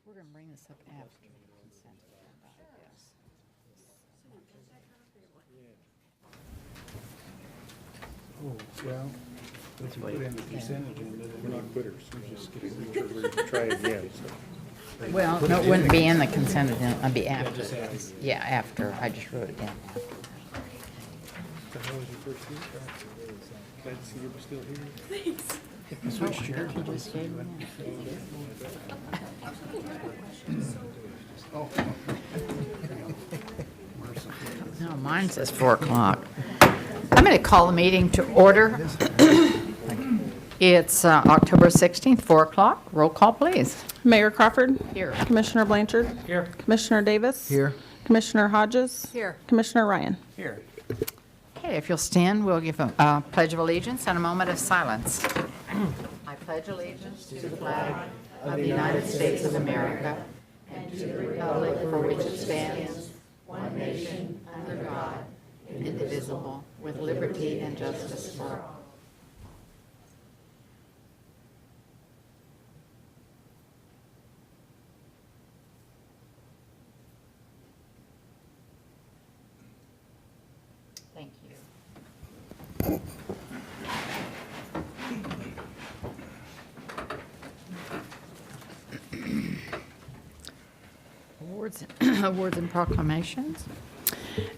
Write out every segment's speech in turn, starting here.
We're going to bring this up after consent agenda, I guess. Oh, well, let's put in the consent agenda. We're not quitters, we're just getting, try again, so. Well, no, it wouldn't be in the consent agenda, it'd be after. just after. Yeah, after. I just wrote it down. So how was your first week? Glad to see you were still here. Switch chairs. You just gave me that. No, mine says 4 o'clock. I'm going to call the meeting to order. It's October 16th, 4 o'clock. Roll call, please. Mayor Crawford. Here. Commissioner Blanchard. Here. Commissioner Davis. Here. Commissioner Hodges. Here. Commissioner Ryan. Here. Okay, if you'll stand, we'll give a pledge of allegiance and a moment of silence. I pledge allegiance to the flag of the United States of America and to the republic for which it stands, one nation, under God, indivisible, with liberty and justice for all. Thank you. Awards and proclamations.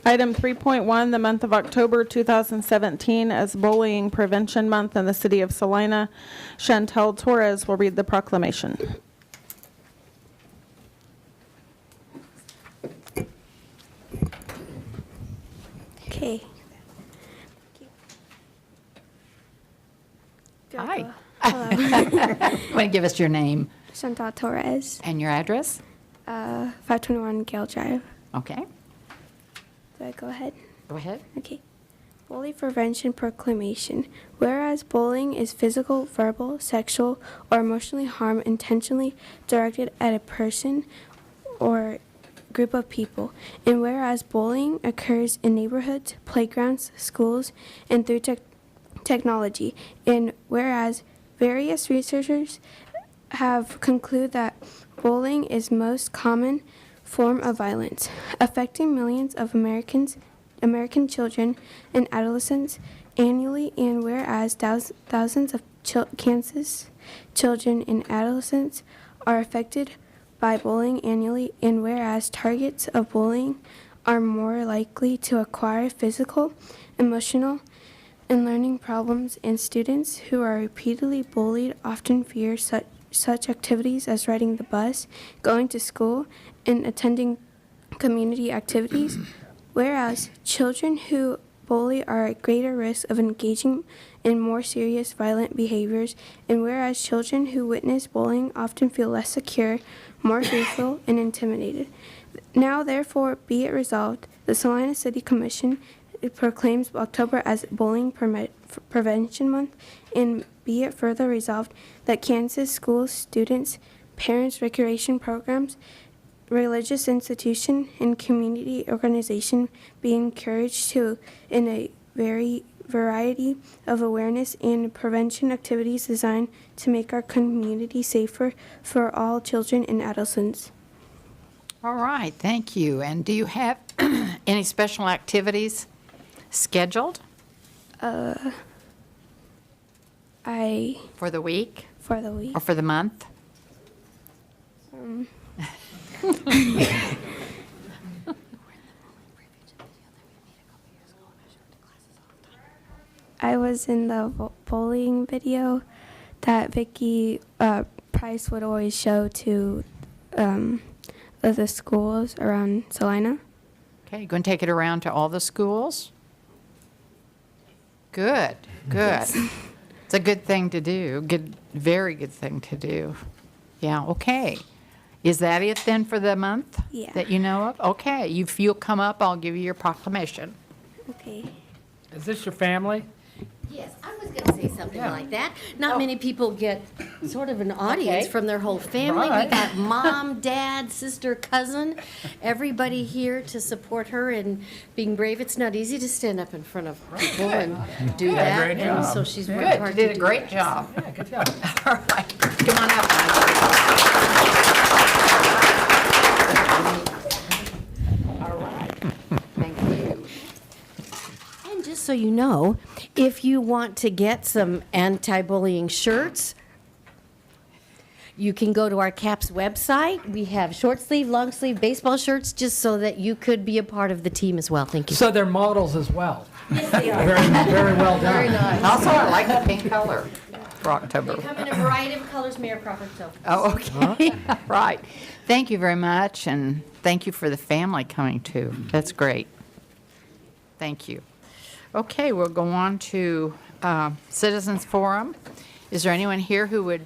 Item 3.1, the month of October 2017 as Bullying Prevention Month in the city of Salina. Chantel Torres will read the proclamation. Okay. Hi. Hello. Want to give us your name Chantal Torres, and your address? 521 Gale Drive. Okay, Do I go ahead? go ahead. Okay. Bully Prevention Proclamation. Whereas bullying is physical, verbal, sexual, or emotionally harm intentionally directed at a person or group of people. And whereas bullying occurs in neighborhoods, playgrounds, schools, and through technology. And whereas various researchers have concluded that bullying is most common form of violence, affecting millions of American children and adolescents annually, and whereas thousands of Kansas children and adolescents are affected by bullying annually, and whereas targets of bullying are more likely to acquire physical, emotional, and learning problems, and students who are repeatedly bullied often fear such activities as riding the bus, going to school, and attending community activities, whereas children who bully are at greater risk of engaging in more serious violent behaviors, and whereas children who witness bullying often feel less secure, more fearful, and intimidated. Now, therefore, be it resolved, the Salina City Commission proclaims October as Bullying Prevention Month, and be it further resolved that Kansas schools, students, parents, recreation programs, religious institution, and community organization be encouraged to, in a variety of awareness and prevention activities designed to make our community safer for all children and adolescents. All right, thank you. And do you have any special activities scheduled for the week For the week. or for the month? I was in the bowling video that Vicky Price would always show to the schools around Salina. Okay, you going to take it around to all the schools? Good, good. It's a good thing to do, very good thing to do. Yeah, okay. Is that it then for the month? Yeah. That you know of? Okay, if you'll come up, I'll give you your proclamation. Okay. Is this your family? Yes, I was going to say something like that. Not many people get sort of an audience Okay. from their whole family. Right. We got mom, dad, sister, cousin, everybody here to support her in being brave. It's not easy to stand up in front of people and do that. great And job. so she's worked Good, you hard did to a do great that. job. Yeah, good job. All right, come on up, guys. so you know, if you want to get some anti-bullying shirts, you can go to our CAPS website. We have short sleeve, long sleeve baseball shirts, just so that you could be a part of the team as well. Thank you. So they're models as well. Yes, they are. Very well done. Very nice. Also, I like the pink color for October. They come in a variety of colors, Mayor Crawford, so. Oh, okay. Right. Thank you very much, and thank you for the family coming too. That's great. Thank you. Okay, we'll go on to Citizens Forum. Is there anyone here who would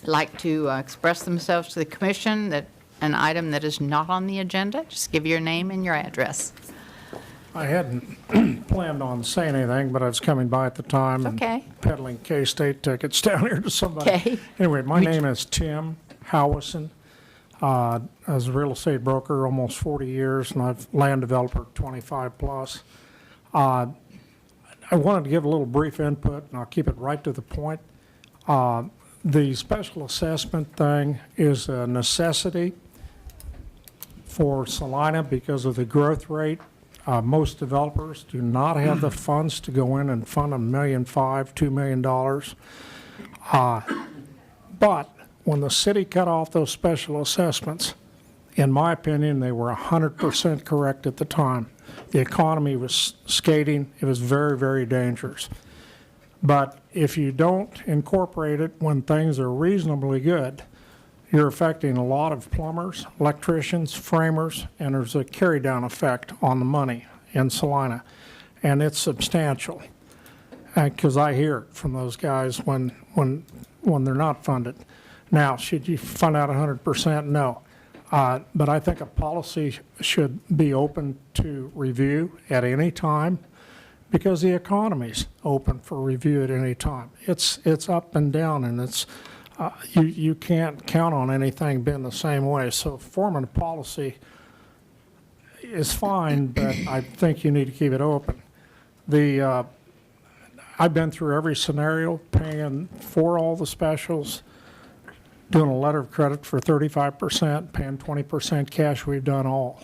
like to express themselves to the commission that an item that is not on the agenda? Just give your name and your address. I hadn't planned on saying anything, but I was coming by at the time Okay. and peddling K-State tickets down here to somebody. Okay. Anyway, my name is Tim Howison. I was a real estate broker almost 40 years, and I've land developer 25 plus. I wanted to give a little brief input, and I'll keep it right to the point. The special assessment thing is a necessity for Salina because of the growth rate. Most developers do not have the funds to go in and fund $1.5 million, $2 million. But when the city cut off those special assessments, in my opinion, they were 100% correct at the time. The economy was skating. It was very, very dangerous. But if you don't incorporate it when things are reasonably good, you're affecting a lot of plumbers, electricians, framers, and there's a carry-down effect on the money in Salina, and it's substantial. Because I hear it from those guys when they're not funded. Now, should you fund out 100%? No. But I think a policy should be open to review at any time because the economy's open for review at any time. It's up and down, and it's you can't count on anything being the same way. So forming a policy is fine, but I think you need to keep it open. I've been through every scenario, paying for all the specials, doing a letter of credit for 35%, paying 20% cash, we've done all.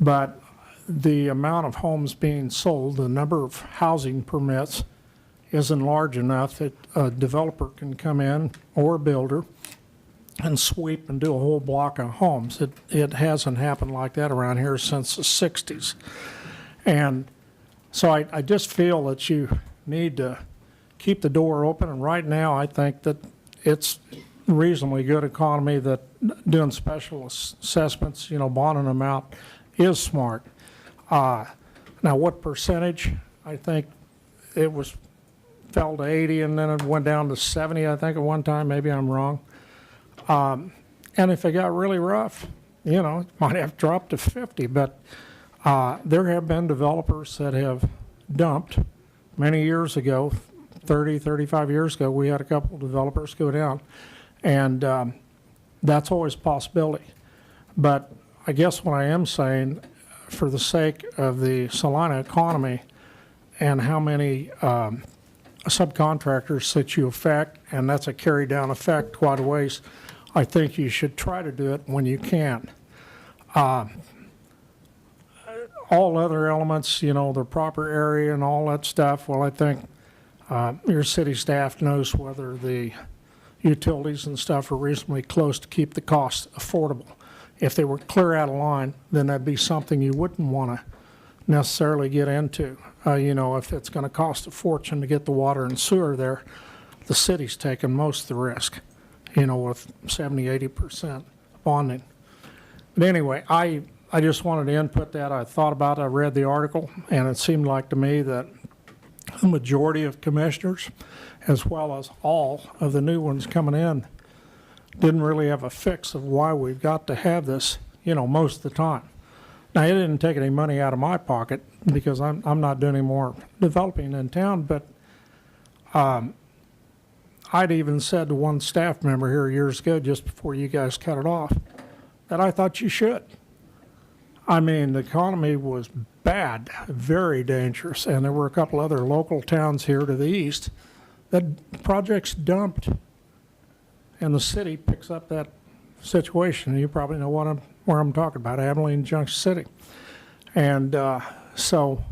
But the amount of homes being sold, the number of housing permits isn't large enough that a developer can come in or a builder and sweep and do a whole block of homes. It hasn't happened like that around here since the 60s. And so I just feel that you need to keep the door open. And right now, I think that it's reasonably good economy that doing special assessments, bonding them out is smart. Now, what percentage? I think it fell to 80 and then it went down to 70, I think, at one time. Maybe I'm wrong. And if it got really rough, it might have dropped to 50. But there have been developers that have dumped many years ago, 30, 35 years ago. We had a couple of developers go down. And that's always a possibility. But I guess what I am saying, for the sake of the Salina economy and how many subcontractors that you affect, and that's a carry-down effect quite a ways, I think you should try to do it when you can. All other elements, the proper area and all that stuff, well, I think your city staff knows whether the utilities and stuff are reasonably close to keep the costs affordable. If they were clear out of line, then that'd be something you wouldn't want to necessarily get into. If it's going to cost a fortune to get the water and sewer there, the city's taking most of the risk, with 70, 80% bonding. But anyway, I just wanted to input that. I thought about it, I read the article, and it seemed like to me that the majority of commissioners, as well as all of the new ones coming in, didn't really have a fix of why we've got to have this, most of the time. Now, it didn't take any money out of my pocket because I'm not doing any more developing in town, but I'd even said to one staff member here years ago, just before you guys cut it off, that I thought you should. I mean, the economy was bad, very dangerous, and there were a couple other local towns here to the east that projects dumped, and the city picks up that situation. You probably know where I'm talking about, Abilene Junction City. And so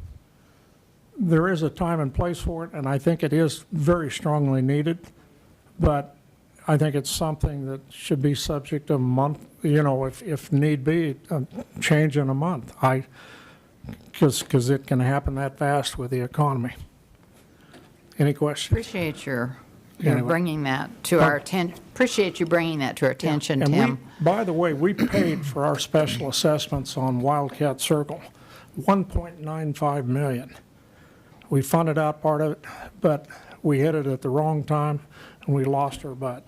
there is a time and place for it, and I think it is very strongly needed, but I think it's something that should be subject to a month, if need be, a change in a month. Because it can happen that fast with the economy. Any questions? Appreciate your Anyway. bringing that to our attention. Appreciate you bringing that to our attention, And Tim. by the way, we paid for our special assessments on Wildcat Circle, $1.95 million. We funded out part of it, but we hit it at the wrong time, and we lost our butt.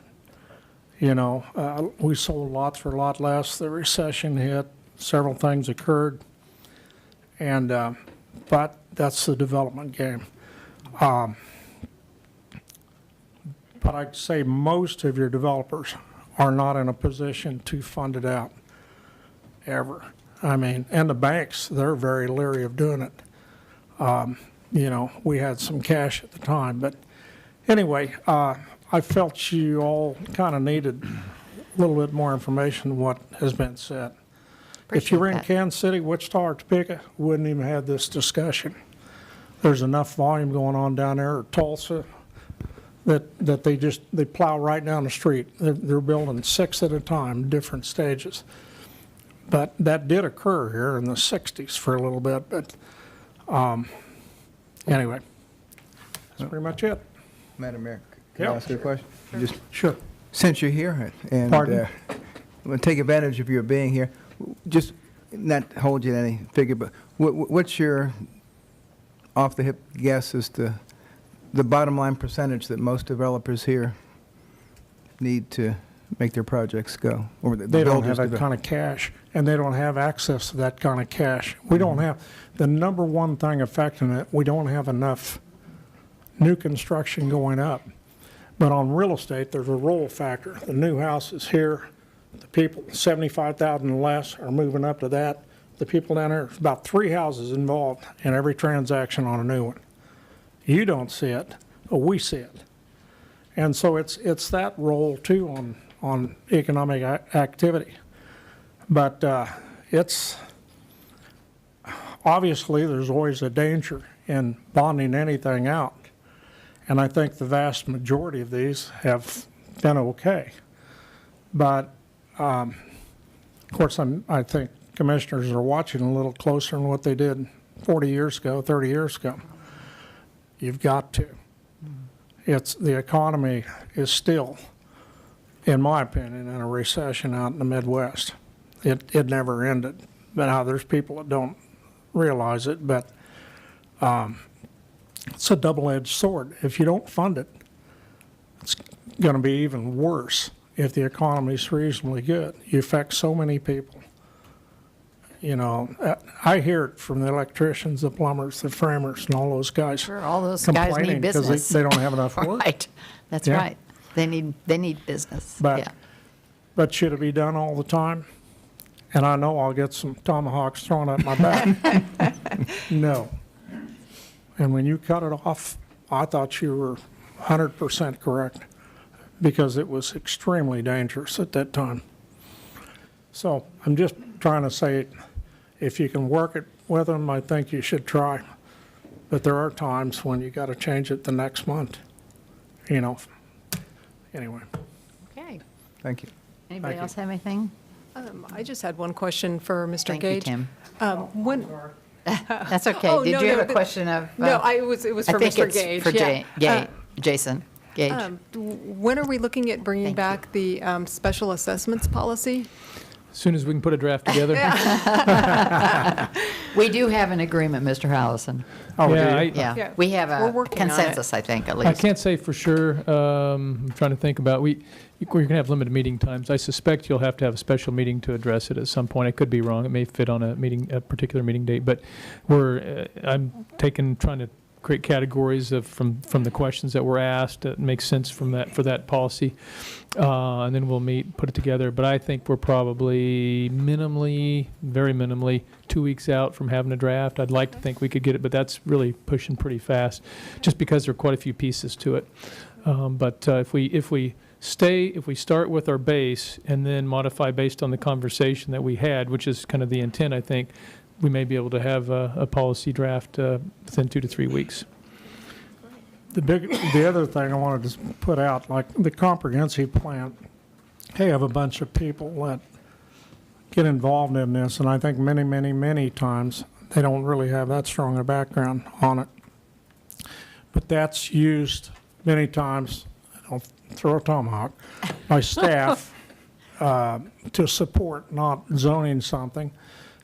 We sold lots for a lot less. The recession hit, several things occurred, and but that's the development game. But I'd say most of your developers are not in a position to fund it out, ever. And the banks, they're very leery of doing it. We had some cash at the time, but anyway, I felt you all kind of needed a little bit more information than what has been said. If you were in Appreciate that. Kansas City, Wichita, or Topeka, we wouldn't even have this discussion. There's enough volume going on down there, or Tulsa, that they plow right down the street. They're building 6 at a time, different stages. But that did occur here in the 60s for a little bit, but anyway, that's pretty much it. Madam Mayor, can Yeah. I ask you a question? Just Sure. since you're here, and Pardon? I'm going to take advantage of your being here, just not hold you to any figure, but what's your off-the-hip guess as to the bottom line percentage that most developers here need to make their projects go? Or the They don't have builders that develop? kind of cash, and they don't have access to that kind of cash. We don't have, the number one thing affecting it, we don't have enough new construction going up. But on real estate, there's a roll factor. The new house is here. The people, 75,000 and less, are moving up to that. The people down there, there's about 3 houses involved in every transaction on a new one. You don't see it, but we see it. And so it's that role too on economic activity. But it's, obviously, there's always a danger in bonding anything out. And I think the vast majority of these have been okay. But, of course, I think commissioners are watching a little closer than what they did 40 years ago, 30 years ago. You've got to. The economy is still, in my opinion, in a recession out in the Midwest. It never ended. But now there's people that don't realize it, but it's a double-edged sword. If you don't fund it, it's going to be even worse if the economy's reasonably good. You affect so many people. I hear it from the electricians, the plumbers, the framers, and all those guys. Sure, all those guys complaining need 'cause business. they don't have enough work. Right, that's Yeah. right. They need business, yeah. But should it be done all the time? And I know I'll get some tomahawks thrown at my back. No. And when you cut it off, I thought you were 100% correct, because it was extremely dangerous at that time. So I'm just trying to say, if you can work it with them, I think you should try. But there are times when you got to change it the next month, Anyway. Okay. Thank you. Anybody Thank you. else have anything? I just had one question for Mr. Thank you, Gage. Tim. When, That's okay. Oh, Did no, you have no, a question of? no, it was I for think Mr. it's Gage. for yeah. Jason Gage. When are we looking at bringing Thank you. back the special assessments policy? As soon as we can put a draft together. We do have an agreement, Mr. Howison. Oh, Yeah, do you? Yeah, Yeah, we have we're a working on it. consensus, I think, at I least. can't say for sure. I'm trying to think about, we're going to have limited meeting times. I suspect you'll have to have a special meeting to address it at some point. I could be wrong. It may fit on a particular meeting date, but I'm trying to create categories from the questions that were asked that make sense for that policy. And then we'll meet, put it together. But I think we're probably very minimally 2 weeks out from having a draft. I'd like to think we could get it, but that's really pushing pretty fast, just because there are quite a few pieces to it. But if we start with our base and then modify based on the conversation that we had, which is kind of the intent, I think, we may be able to have a policy draft within 2 to 3 weeks. The other thing I wanted to put out, like the comprehensive plan, they have a bunch of people that get involved in this, and I think many, many, many times they don't really have that strong a background on it. But that's used many times, I'll throw a tomahawk, by staff to support not zoning something.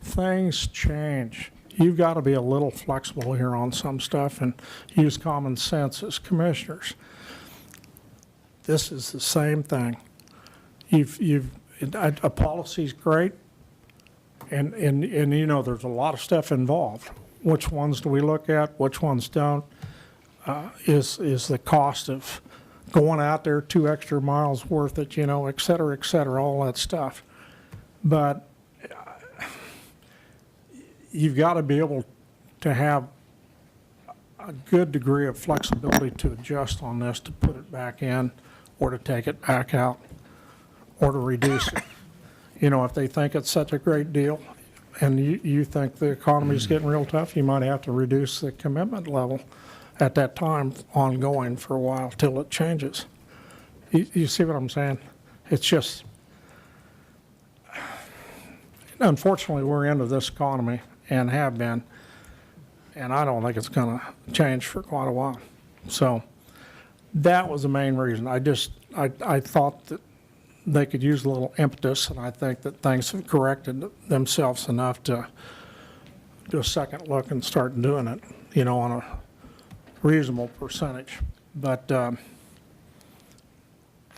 Things change. You've got to be a little flexible here on some stuff and use common sense as commissioners. This is the same thing. A policy's great, and you know there's a lot of stuff involved. Which ones do we look at? Which ones don't? Is the cost of going out there 2 extra miles worth it, you know, et cetera, all that stuff. But you've got to be able to have a good degree of flexibility to adjust on this, to put it back in, or to take it back out, or to reduce it. You know, if they think it's such a great deal, and you think the economy's getting real tough, you might have to reduce the commitment level at that time ongoing for a while till it changes. You see what I'm saying? It's just, unfortunately, we're into this economy and have been, and I don't think it's going to change for quite a while. So that was the main reason. I thought that they could use a little impetus, and I think that things have corrected themselves enough to do a second look and start doing it, you know, on a reasonable percentage. But,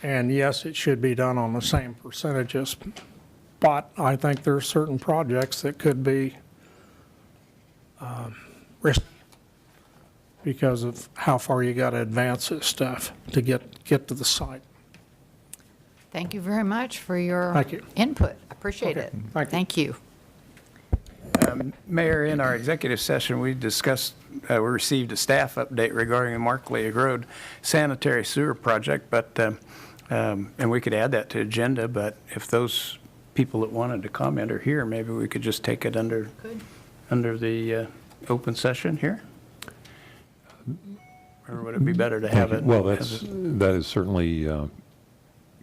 and yes, it should be done on the same percentages, but I think there are certain projects that could be risky because of how far you got to advance this stuff to get to the site. Thank you very much for your Thank you. input. Appreciate it. Thank you. Thank you. Mayor, in our executive session, we discussed, we received a staff update regarding the Markley Road sanitary sewer project, but, and we could add that to agenda, but if those people that wanted to comment are here, maybe we could just take it under the open session here? Or would it be better to have it? Well, that is certainly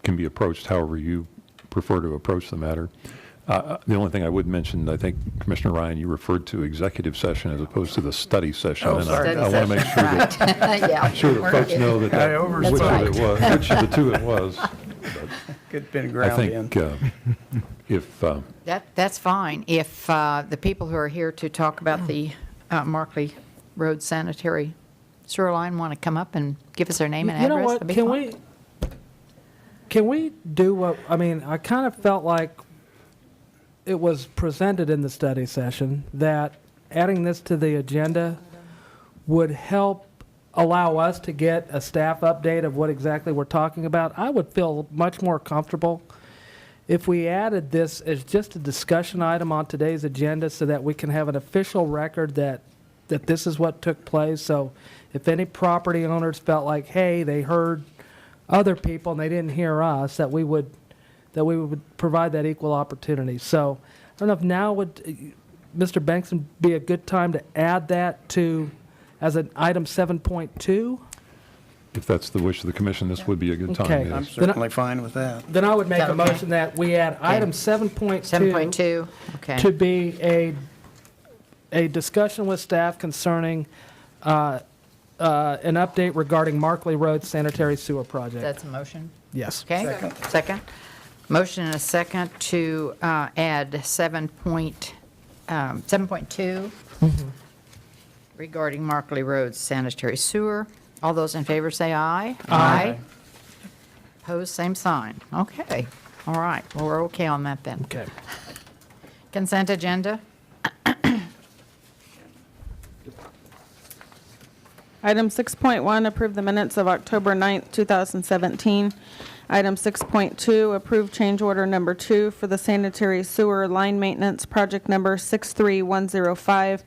can be approached however you prefer to approach the matter. The only thing I would mention, I think, Commissioner Ryan, you referred to executive session as opposed to the study session. Oh, and sorry. I want to make sure that, Yeah. sure that folks know that I which overspoke. of it was, which of the two it was. Good been I ground in. think if, That's fine. If the people who are here to talk about the Markley Road sanitary sewer line want to come up and give us their name and You know address, what, that'd be can fine. can we do what, I mean, I kind of felt like it was presented in the study session that adding this to the agenda would help allow us to get a staff update of what exactly we're talking about. I would feel much more comfortable if we added this as just a discussion item on today's agenda so that we can have an official record that this is what took place. So if any property owners felt like, hey, they heard other people and they didn't hear us, that we would provide that equal opportunity. So I don't know if now would, Mr. Bankson, be a good time to add that to, as an item 7.2? if that's the wish of the commission, this would be a good time. Okay. yes. I'm certainly fine with that. Then I would make Is that a okay? motion that we add item 7.2 7.2, okay. to be a discussion with staff concerning an update regarding Markley Road sanitary sewer project. That's a motion? Yes. Okay, second. Motion and a second to add 7.2 regarding Markley Road sanitary sewer. All those in favor say aye. Aye. Opposed, same sign. Okay, all right, well, we're okay on that then. Okay. Consent agenda? Item 6.1, approve the minutes of October 9th, 2017. Item 6.2, approve change order number 2 for the sanitary sewer line maintenance project number 63105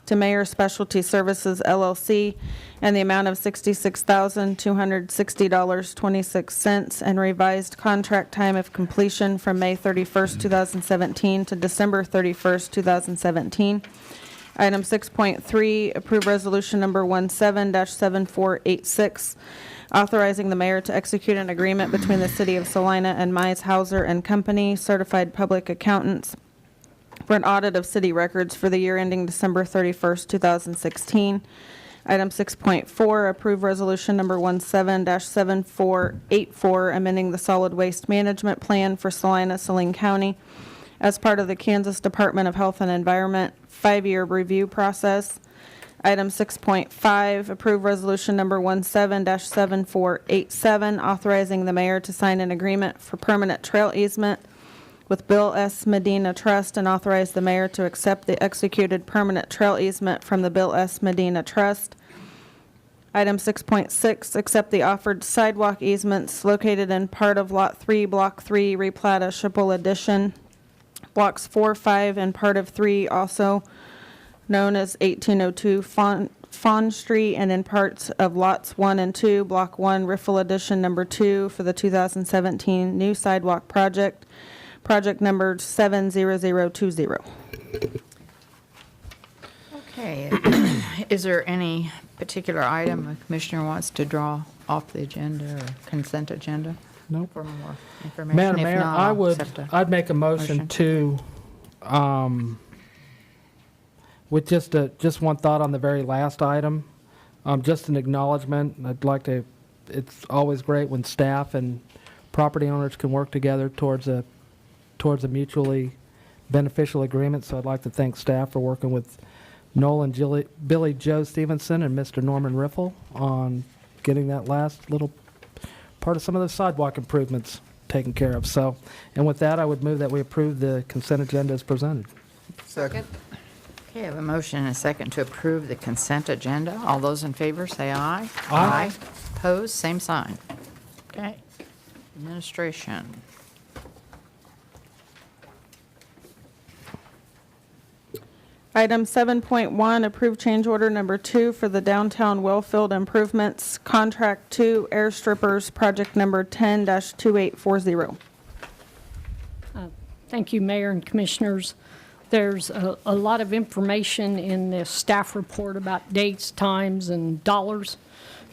to Mayor Specialty Services LLC and the amount of $66,260.26 and revised contract time of completion from May 31st, 2017 to December 31st, 2017. Item 6.3, approve resolution number 17-7486, authorizing the mayor to execute an agreement between the City of Salina and Mize Hauser and Company, certified public accountants, for an audit of city records for the year ending December 31st, 2016. Item 6.4, approve resolution number 17-7484, amending the solid waste management plan for Salina, Saline County as part of the Kansas Department of Health and Environment 5-year review process. Item 6.5, approve resolution number 17-7487, authorizing the mayor to sign an agreement for permanent trail easement with Bill S. Medina Trust and authorize the mayor to accept the executed permanent trail easement from the Bill S. Medina Trust. Item 6.6, accept the offered sidewalk easements located in part of Lot 3, Block 3, replat of Schiphol Addition, Blocks 4, 5, and part of 3, also known as 1802 Fawn Street, and in parts of Lots 1 and 2, Block 1, Riffle Addition number 2, for the 2017 new sidewalk project. Project number 70020. Okay. Is there any particular item a commissioner wants to draw off the agenda or consent agenda? Nope. For more information? Madam If Mayor, not, I'll accept I'd make a motion to, with just one thought on the very last item, just an acknowledgement. I'd like to, it's always great when staff and property owners can work together towards a mutually beneficial agreement. So I'd like to thank staff for working with Noel and Billy Joe Stevenson and Mr. Norman Riffle on getting that last little part of some of the sidewalk improvements taken care of. So, and with that, I would move that we approve the consent agenda as presented. Second. Okay, I have a motion and a second to approve the consent agenda. All those in favor, say aye. Aye. Opposed, same sign. Okay. Administration. Item 7.1, approve change order number 2 for the downtown wellfield improvements, contract 2 air strippers, project number 10-2840. Thank you, Mayor and Commissioners. There's a lot of information in the staff report about dates, times, and dollars.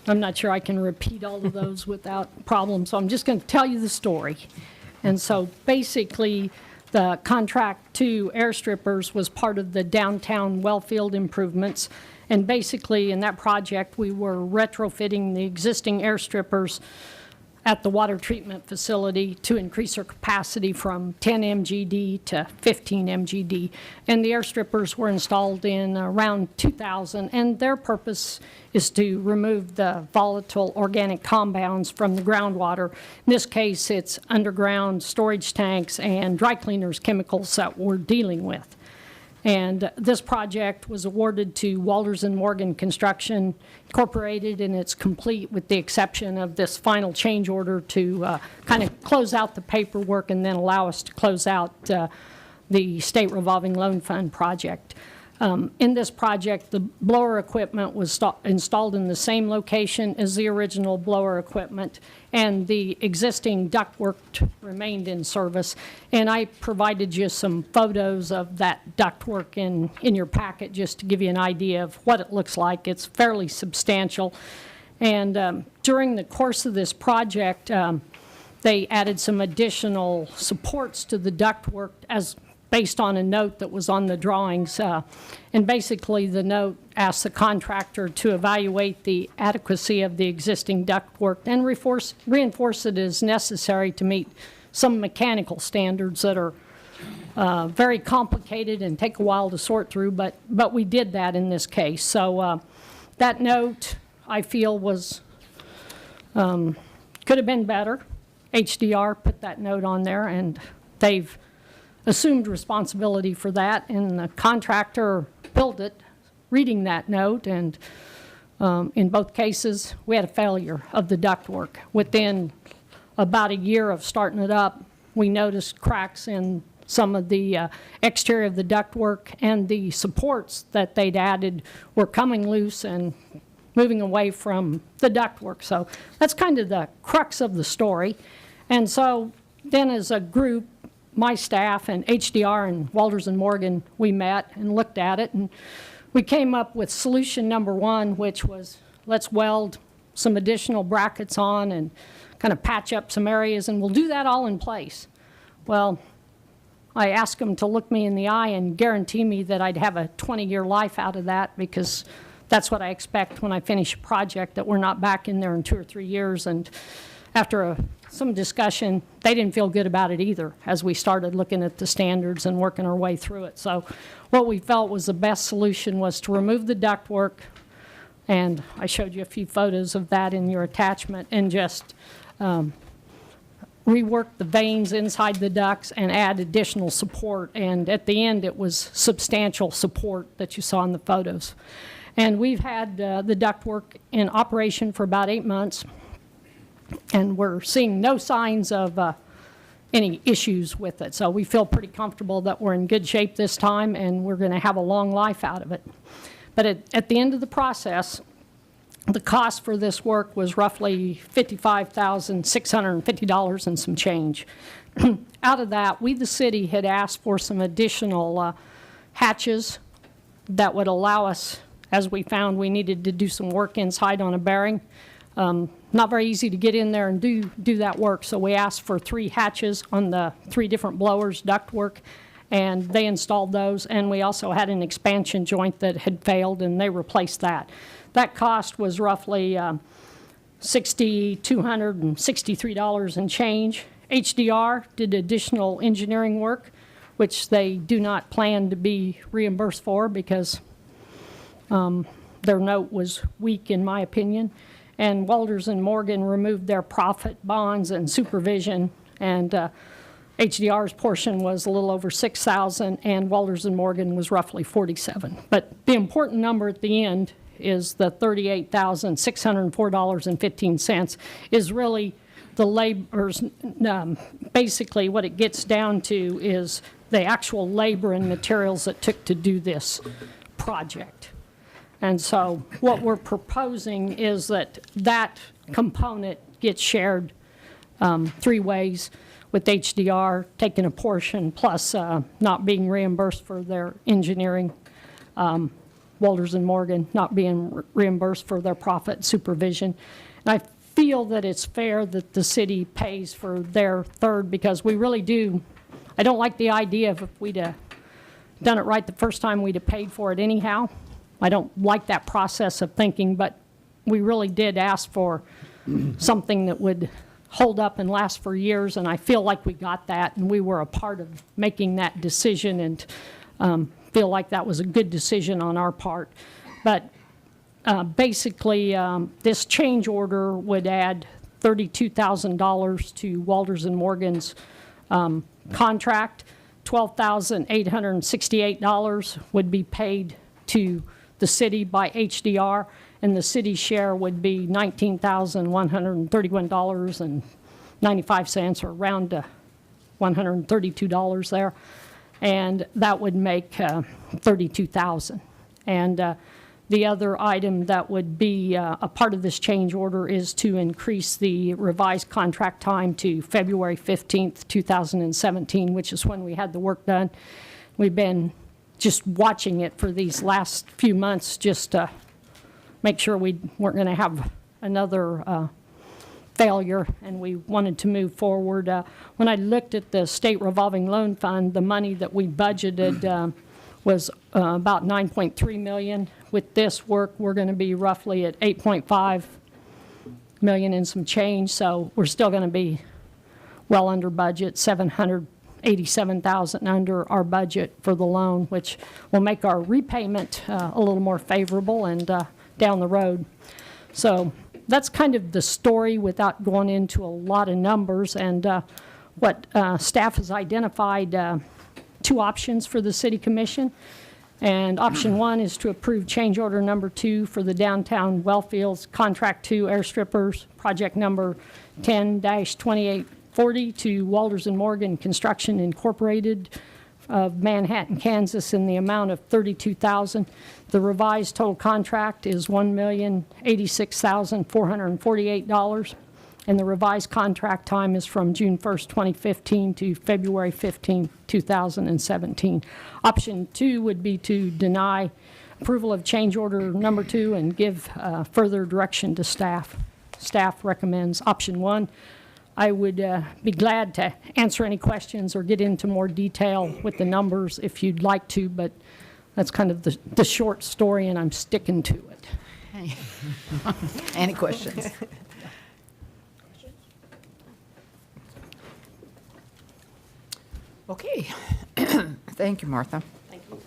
I'm not sure I can repeat all of those without problem, so I'm just going to tell you the story. And so basically, the contract 2 air strippers was part of the downtown wellfield improvements. And basically, in that project, we were retrofitting the existing air strippers at the water treatment facility to increase their capacity from 10 MGD to 15 MGD. And the air strippers were installed in around 2000, and their purpose is to remove the volatile organic compounds from the groundwater. In this case, it's underground storage tanks and dry cleaners chemicals that we're dealing with. And this project was awarded to Walters and Morgan Construction Incorporated, and it's complete with the exception of this final change order to kind of close out the paperwork and then allow us to close out the State Revolving Loan Fund project. In this project, the blower equipment was installed in the same location as the original blower equipment, and the existing ductwork remained in service. And I provided you some photos of that ductwork in your packet just to give you an idea of what it looks like. It's fairly substantial. And during the course of this project, they added some additional supports to the ductwork as based on a note that was on the drawings. And basically, the note asked the contractor to evaluate the adequacy of the existing ductwork and reinforce it as necessary to meet some mechanical standards that are very complicated and take a while to sort through, but we did that in this case. So that note, I feel, was could have been better. HDR put that note on there, and they've assumed responsibility for that, and the contractor built it reading that note, and in both cases we had a failure of the ductwork within about a year of starting it up, we noticed cracks in some of the exterior of the ductwork, and the supports that they'd added were coming loose and moving away from the ductwork. So that's kind of the crux of the story. And so then as a group, my staff and HDR and Walters and Morgan, we met and looked at it, and we came up with solution number one, which was let's weld some additional brackets on and kind of patch up some areas, and we'll do that all in place. Well, I asked them to look me in the eye and guarantee me that I'd have a 20-year life out of that, because that's what I expect when I finish a project, that we're not back in there in 2 or 3 years. And after some discussion, they didn't feel good about it either as we started looking at the standards and working our way through it. So what we felt was the best solution was to remove the ductwork, and I showed you a few photos of that in your attachment, and just rework the vanes inside the ducts and add additional support. And at the end, it was substantial support that you saw in the photos. And we've had the ductwork in operation for about 8 months, and we're seeing no signs of any issues with it. So we feel pretty comfortable that we're in good shape this time, and we're going to have a long life out of it. But at the end of the process, the cost for this work was roughly $55,650 and some change. Out of that, we, the city, had asked for some additional hatches that would allow us, as we found we needed to do some work inside on a bearing. Not very easy to get in there and do that work, so we asked for 3 hatches on the 3 different blowers, ductwork, and they installed those. And we also had an expansion joint that had failed, and they replaced that. That cost was roughly $6,263 and change. HDR did additional engineering work, which they do not plan to be reimbursed for, because their note was weak, in my opinion. And Walters and Morgan removed their profit bonds and supervision, and HDR's portion was a little over $6,000, and Walters and Morgan was roughly $47,000. But the important number at the end is the $38,604.15 is really the laborers. Basically what it gets down to is the actual labor and materials that took to do this project. And so what we're proposing is that that component gets shared 3 ways, with HDR taking a portion plus not being reimbursed for their engineering, Walters and Morgan not being reimbursed for their profit supervision. And I feel that it's fair that the city pays for their third, because we really do. I don't like the idea of, if we'd have done it right the first time, we'd have paid for it anyhow. I don't like that process of thinking, but we really did ask for something that would hold up and last for years, and I feel like we got that, and we were a part of making that decision, and feel like that was a good decision on our part. But basically, this change order would add $32,000 to Walters and Morgan's contract. $12,868 would be paid to the city by HDR, and the city share would be $19,131.95, or around $132 there. And that would make $32,000. And the other item that would be a part of this change order is to increase the revised contract time to February 15th, 2017, which is when we had the work done. We've been just watching it for these last few months, just to make sure we weren't going to have another failure, and we wanted to move forward. When I looked at the state revolving loan fund, the money that we budgeted was about $9.3 million. With this work, we're going to be roughly at $8.5 million and some change, so we're still going to be well under budget, $787,000 under our budget for the loan, which will make our repayment a little more favorable and down the road. So that's kind of the story without going into a lot of numbers. And what staff has identified 2 options for the City Commission. And option 1 is to approve change order number 2 for the downtown Wellfields Contract 2 airstrippers, project number 10-2840 to Walters and Morgan Construction Incorporated of Manhattan, Kansas, in the amount of $32,000. The revised total contract is $1,086,448, and the revised contract time is from June 1st, 2015 to February 15, 2017. Option 2 would be to deny approval of change order number 2 and give further direction to staff. Staff recommends option 1. I would be glad to answer any questions or get into more detail with the numbers if you'd like to, but that's kind of the short story, and I'm sticking to it. Okay. Any questions? Okay. Thank you, Martha. Thank you.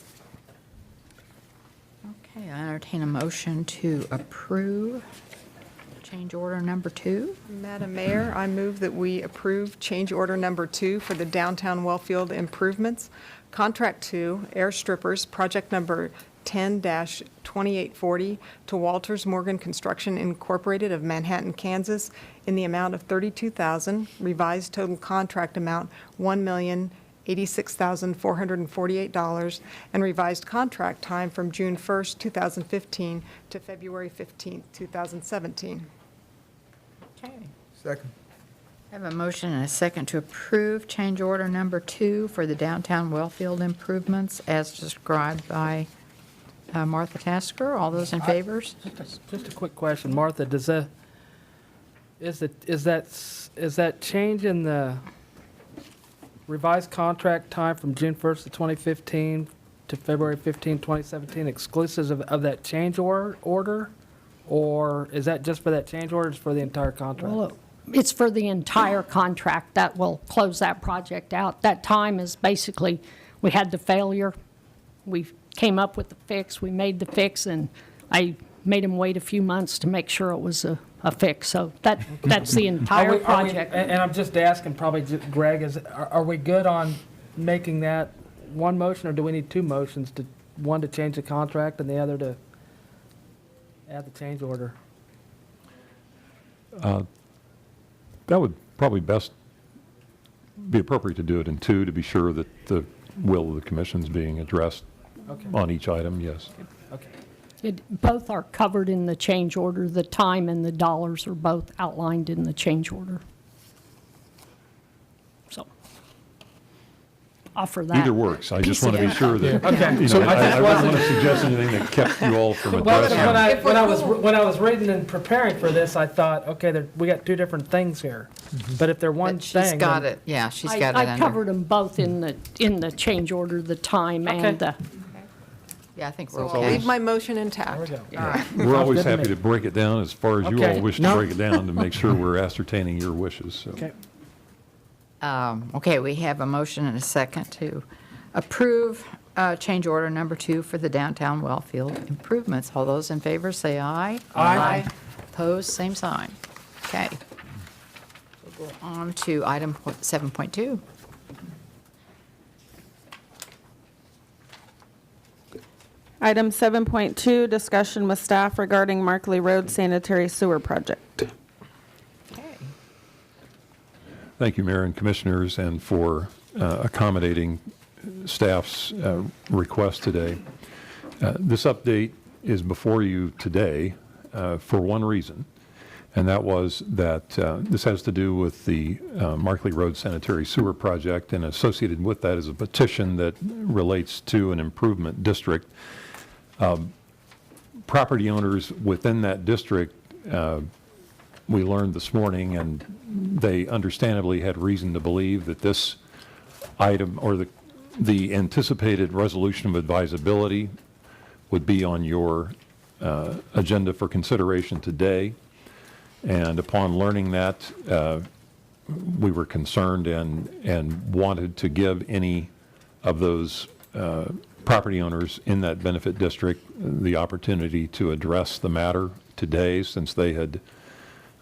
Okay, I entertain a motion to approve change order number 2. Madam Mayor, I move that we approve change order number 2 for the downtown Wellfield improvements. Contract 2, air strippers, project number 10-2840 to Walters Morgan Construction Incorporated of Manhattan, Kansas, in the amount of $32,000. Revised total contract amount, $1,086,448, and revised contract time from June 1st, 2015 to February 15th, 2017. Okay. Second. I have a motion and a second to approve change order number 2 for the downtown Wellfield improvements as described by Martha Tasker. All those in favor? Just a quick question, Martha, is that change in the revised contract time from June 1st of 2015 to February 15, 2017 exclusive of that change order? Or is that just for that change order, or is it for the entire contract? Well, it's for the entire contract that will close that project out. That time is basically, we had the failure, we came up with the fix, we made the fix, and I made him wait a few months to make sure it was a fix. So that's the entire project. And I'm just asking, probably, Greg, are we good on making that one motion, or do we need two motions, one to change the contract and the other to add the change order? That would probably best be appropriate to do it in two, to be sure that the will of the commission's being addressed Okay. on each item, yes. Okay. Both are covered in the change order. The time and the dollars are both outlined in the change order. So, offer that. Either works. I just want to be sure that, Okay. you So know, I just I wouldn't wasn't- want to suggest anything that kept you all from Well, addressing. when I was reading and preparing for this, I thought, okay, we got two different things here. But if they're one But thing. she's got then- it, yeah, she's got it I under. covered them both in the change order, the time Okay. and the. Yeah, I think we're So I'll okay. leave my motion There we intact. go. All right. We're always good to happy me. to break it down as far as you Okay. all wish to No. break it down, to make sure we're ascertaining your wishes, so. Okay. Okay, we have a motion and a second to approve change order number 2 for the downtown Wellfield improvements. All those in favor, say aye. Aye. Opposed, same sign. Okay. We'll go on to item 7.2. Item 7.2, discussion with staff regarding Markley Road sanitary sewer project. Okay. Thank you, Mayor and Commissioners, and for accommodating staff's request today. This update is before you today for one reason, and that was that this has to do with the Markley Road sanitary sewer project, and associated with that is a petition that relates to an improvement district. Property owners within that district, we learned this morning, and they understandably had reason to believe that this item, or the anticipated resolution of advisability, would be on your agenda for consideration today. And upon learning that, we were concerned and wanted to give any of those property owners in that benefit district the opportunity to address the matter today, since they had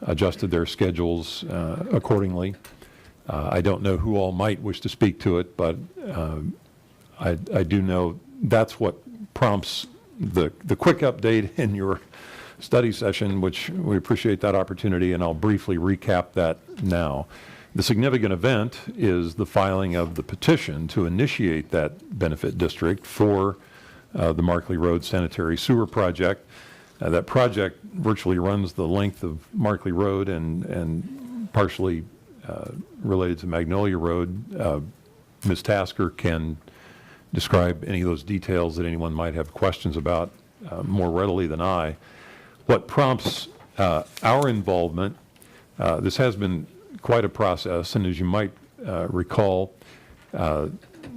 adjusted their schedules accordingly. I don't know who all might wish to speak to it, but I do know that's what prompts the quick update in your study session, which we appreciate that opportunity, and I'll briefly recap that now. The significant event is the filing of the petition to initiate that benefit district for the Markley Road Sanitary Sewer Project. That project virtually runs the length of Markley Road and partially related to Magnolia Road. Ms. Tasker can describe any of those details that anyone might have questions about more readily than I. What prompts our involvement, this has been quite a process, and as you might recall,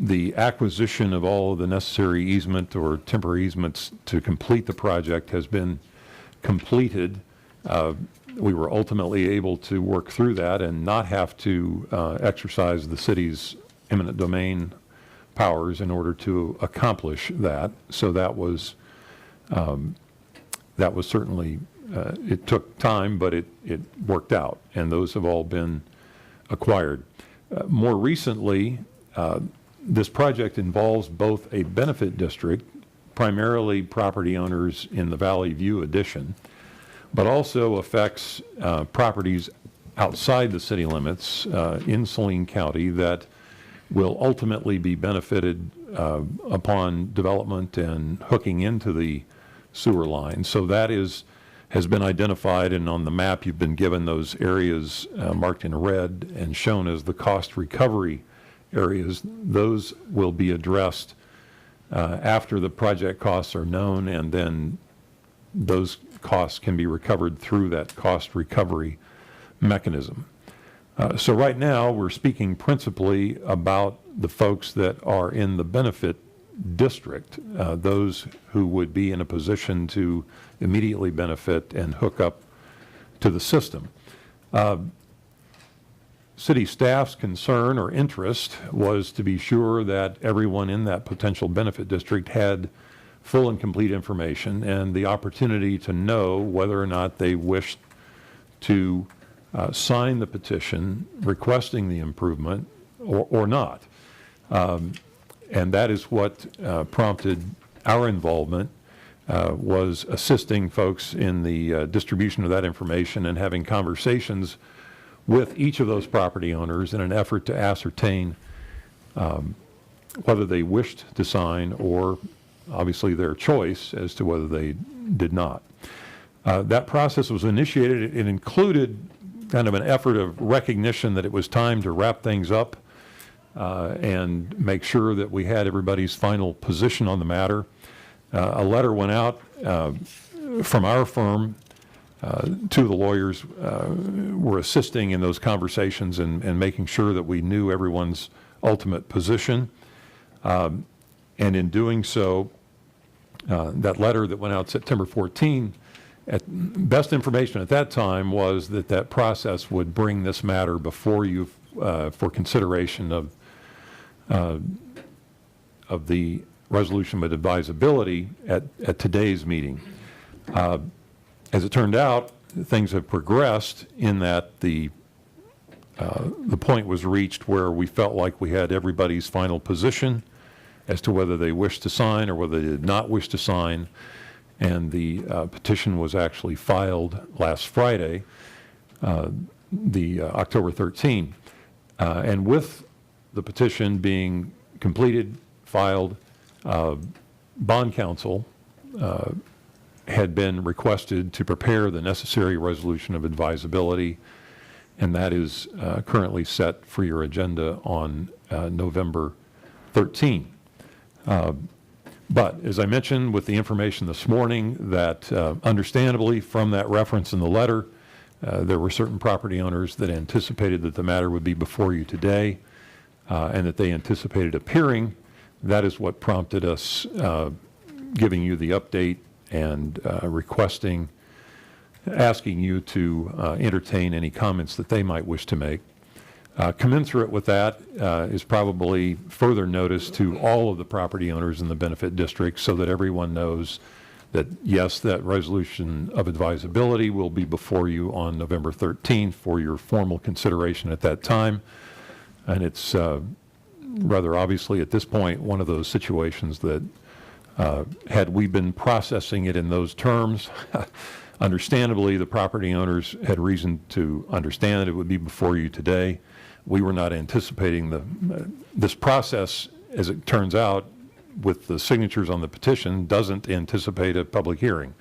the acquisition of all of the necessary easement or temporary easements to complete the project has been completed. We were ultimately able to work through that and not have to exercise the city's eminent domain powers in order to accomplish that. So that was certainly, it took time, but it worked out, and those have all been acquired. More recently, this project involves both a benefit district, primarily property owners in the Valley View addition, but also affects properties outside the city limits in Saline County that will ultimately be benefited upon development and hooking into the sewer line. So that has been identified, and on the map you've been given those areas marked in red and shown as the cost recovery areas. Those will be addressed after the project costs are known, and then those costs can be recovered through that cost recovery mechanism. So right now we're speaking principally about the folks that are in the benefit district, those who would be in a position to immediately benefit and hook up to the system. City staff's concern or interest was to be sure that everyone in that potential benefit district had full and complete information and the opportunity to know whether or not they wished to sign the petition requesting the improvement or not. And that is what prompted our involvement, was assisting folks in the distribution of that information and having conversations with each of those property owners in an effort to ascertain whether they wished to sign or obviously their choice as to whether they did not. That process was initiated. It included kind of an effort of recognition that it was time to wrap things up and make sure that we had everybody's final position on the matter. A letter went out from our firm. Two of the lawyers were assisting in those conversations and making sure that we knew everyone's ultimate position. And in doing so, that letter that went out September 14, best information at that time was that that process would bring this matter before you for consideration of the resolution of advisability at today's meeting. As it turned out, things have progressed in that the point was reached where we felt like we had everybody's final position as to whether they wished to sign or whether they did not wish to sign, and the petition was actually filed last Friday, the October 13. And with the petition being completed, filed, bond counsel had been requested to prepare the necessary resolution of advisability, and that is currently set for your agenda on November 13. But as I mentioned with the information this morning, that understandably from that reference in the letter, there were certain property owners that anticipated that the matter would be before you today and that they anticipated appearing. That is what prompted us giving you the update and asking you to entertain any comments that they might wish to make. Commensurate with that is probably further notice to all of the property owners in the benefit district so that everyone knows that, yes, that resolution of advisability will be before you on November 13th for your formal consideration at that time. And it's rather obviously at this point one of those situations that Had we been processing it in those terms, understandably, the property owners had reason to understand it would be before you today. We were not anticipating this process, as it turns out, with the signatures on the petition, doesn't anticipate a public hearing.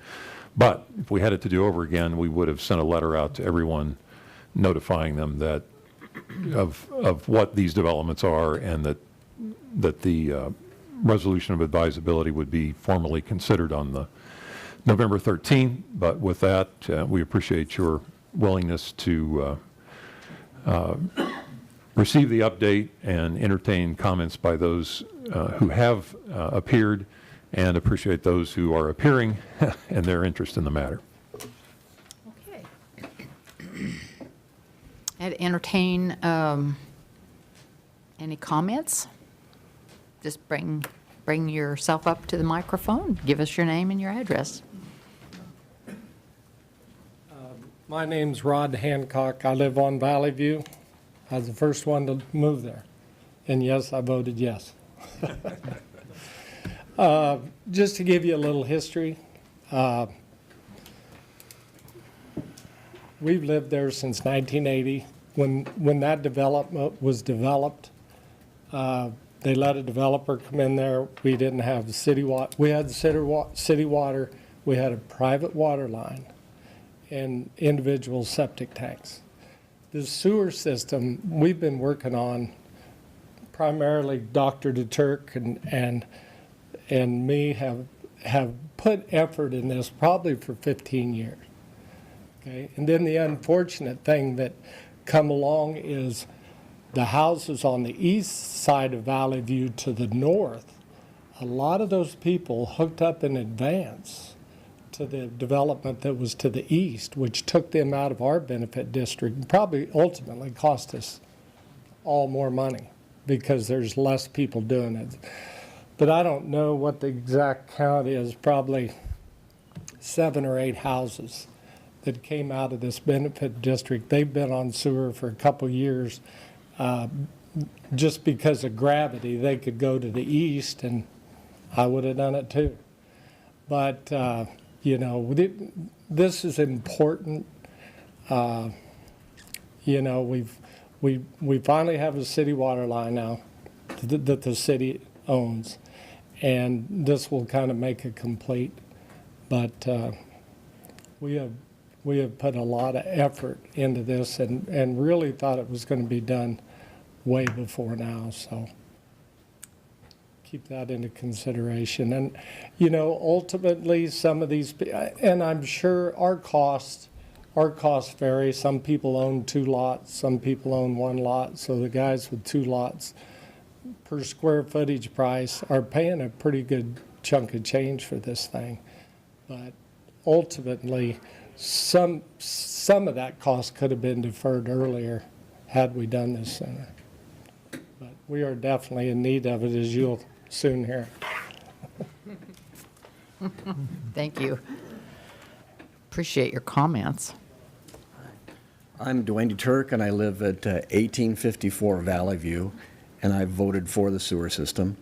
But if we had it to do over again, we would have sent a letter out to everyone notifying them that of what these developments are, and that the resolution of advisability would be formally considered on the November 13th. But with that, we appreciate your willingness to receive the update and entertain comments by those who have appeared, and appreciate those who are appearing and their interest in the matter. Okay. I'd entertain any comments. Just bring yourself up to the microphone. Give us your name and your address. My name's Rod Hancock. I live on Valley View. I was the first one to move there. And yes, I voted yes. Just to give you a little history, we've lived there since 1980. When that development was developed, they let a developer come in there. We didn't have the city water. We had the city water. We had a private water line and individual septic tanks. The sewer system we've been working on, primarily Dr. DeTurk and me have put effort in this probably for 15 years. Okay, and then the unfortunate thing that come along is the houses on the east side of Valley View to the north. A lot of those people hooked up in advance to the development that was to the east, which took them out of our benefit district and probably ultimately cost us all more money because there's less people doing it. But I don't know what the exact count is, probably 7 or 8 houses that came out of this benefit district. They've been on sewer for a couple years. Just because of gravity, they could go to the east, and I would have done it too. But you know, this is important. You know, we finally have a city water line now that the city owns, and this will kind of make it complete. But we have put a lot of effort into this, and really thought it was going to be done way before now. So keep that into consideration. And, you know, ultimately some of these, and I'm sure our costs vary. Some people own 2 lots, some people own 1 lot. So the guys with 2 lots per square footage price are paying a pretty good chunk of change for this thing. But ultimately, some of that cost could have been deferred earlier had we done this sooner. But we are definitely in need of it, as you'll soon hear. Thank you. Appreciate your comments. I'm Dwayne DeTurk, and I live at 1854 Valley View, and I voted for the sewer system.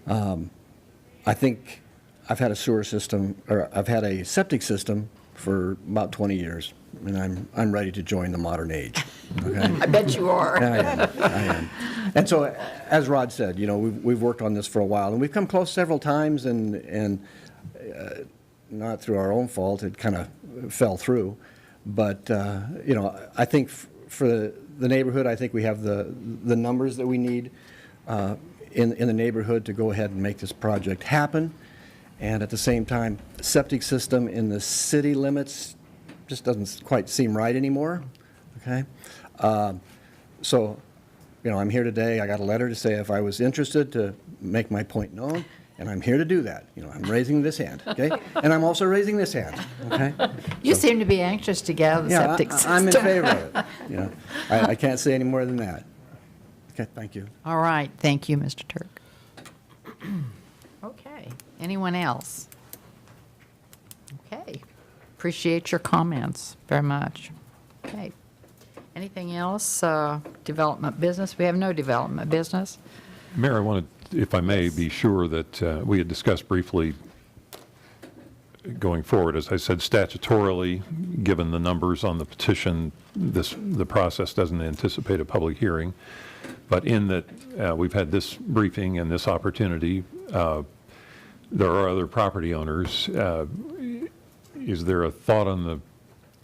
I think I've had a sewer system, or I've had a septic system for about 20 years, and I'm ready to join the modern age. Okay? I bet you are. I am. And so, as Rod said, you know, we've worked on this for a while, and we've come close several times, and not through our own fault, it kind of fell through. But, you know, I think for the neighborhood, I think we have the numbers that we need in the neighborhood to go ahead and make this project happen. And at the same time, septic system in the city limits just doesn't quite seem right anymore, okay? So, you know, I'm here today. I got a letter to say if I was interested to make my point known, and I'm here to do that. You know, I'm raising this hand, okay? And I'm also raising this hand, okay? You seem to be anxious to get out of the septic system. I'm in favor of it. You know, I can't say any more than that. Okay, thank you. All right, thank you, Mr. Turk. Okay, anyone else? Okay, appreciate your comments very much. Okay, anything else? Development business? We have no development business. Mayor, I wanted if I may, be sure that we had discussed briefly going forward, as I said, statutorily, given the numbers on the petition, the process doesn't anticipate a public hearing. But in that we've had this briefing and this opportunity, there are other property owners. Is there a thought on the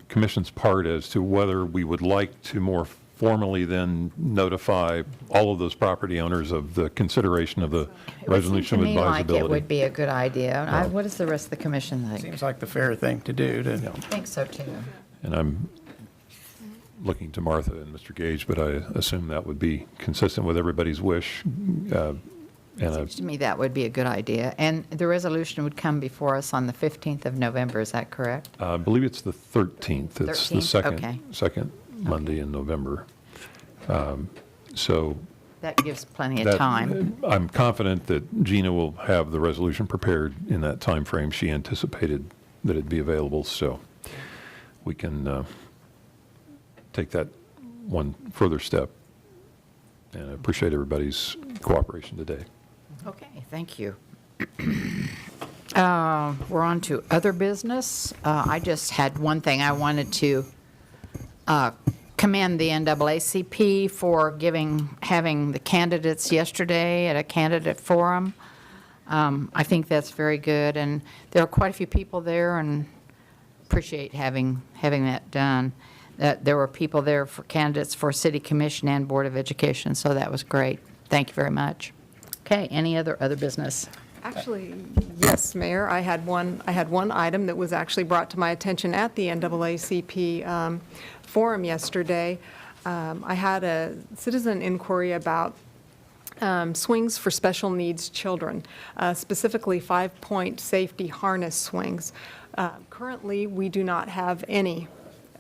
Commission's part as to whether we would like to more formally then notify all of those property owners of the consideration of the resolution of To me, like it advisability? would be a good idea. What does the rest of the commission think? Seems like the fair thing to do to. I think so, too. And I'm looking to Martha and Mr. Gage, but I assume that would be consistent with everybody's wish. Seems to me that would be a good idea. And the resolution would come before us on the 15th of November, is that correct? I believe it's the 13th. It's the 13th? Okay. second Monday in November. So That gives plenty of time. I'm confident that Gina will have the resolution prepared in that time frame. She anticipated that it'd be available, so we can take that one further step. And I appreciate everybody's cooperation today. Okay, thank you. We're on to other business. I just had one thing. I wanted to commend the NAACP for having the candidates yesterday at a candidate forum. I think that's very good, and there are quite a few people there, and appreciate having that done. There were people there for candidates for City Commission and Board of Education, so that was great. Thank you very much. Okay, any other business? Actually, yes, Mayor, I had one item that was actually brought to my attention at the NAACP forum yesterday. I had a citizen inquiry about swings for special needs children, specifically 5-point safety harness swings. Currently, we do not have any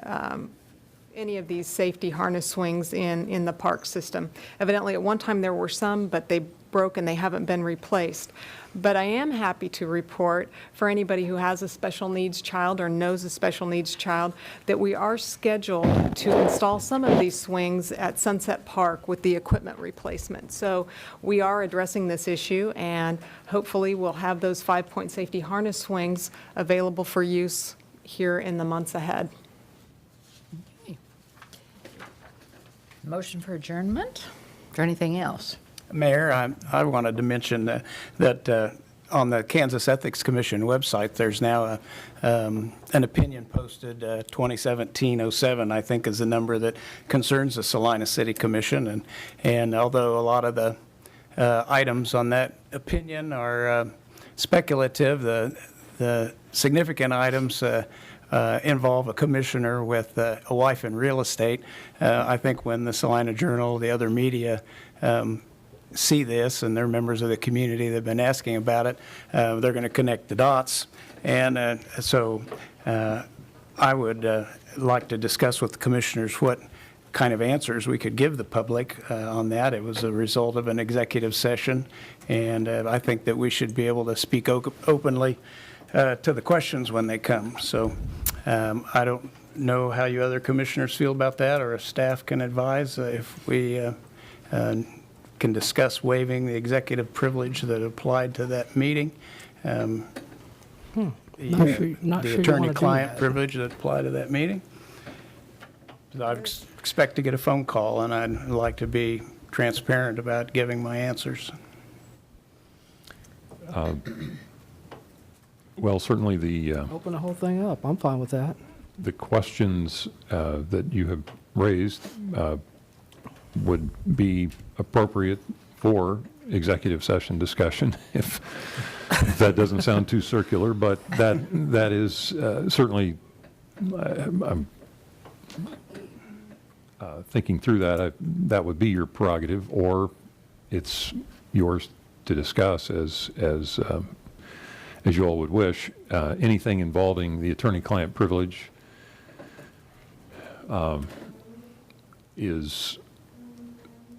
of these safety harness swings in the park system. Evidently, at one time there were some, but they broke and they haven't been replaced. But I am happy to report for anybody who has a special needs child or knows a special needs child that we are scheduled to install some of these swings at Sunset Park with the equipment replacement. So we are addressing this issue, and hopefully we'll have those 5-point safety harness swings available for use here in the months ahead. Motion for adjournment? Or anything else? Mayor, I wanted to mention that on the Kansas Ethics Commission website, there's now an opinion posted, 2017-07, I think is the number that concerns the Salina City Commission. And although a lot of the items on that opinion are speculative, the significant items involve a commissioner with a wife in real estate. I think when the Salina Journal, the other media, see this, and they're members of the community that have been asking about it, they're going to connect the dots. And so I would like to discuss with the commissioners what kind of answers we could give the public on that. It was a result of an executive session, and I think that we should be able to speak openly to the questions when they come. So I don't know how you other commissioners feel about that, or if staff can advise if we can discuss waiving the executive privilege that applied to that meeting. The attorney-client privilege that applied to that meeting. I expect to get a phone call, and I'd like to be transparent about giving my answers. Well, certainly the Open the whole thing up. I'm fine with that. the questions that you have raised would be appropriate for executive session discussion, if that doesn't sound too circular, but that is certainly, I'm thinking through that, that would be your prerogative, or it's yours to discuss as you all would wish. Anything involving the attorney-client privilege is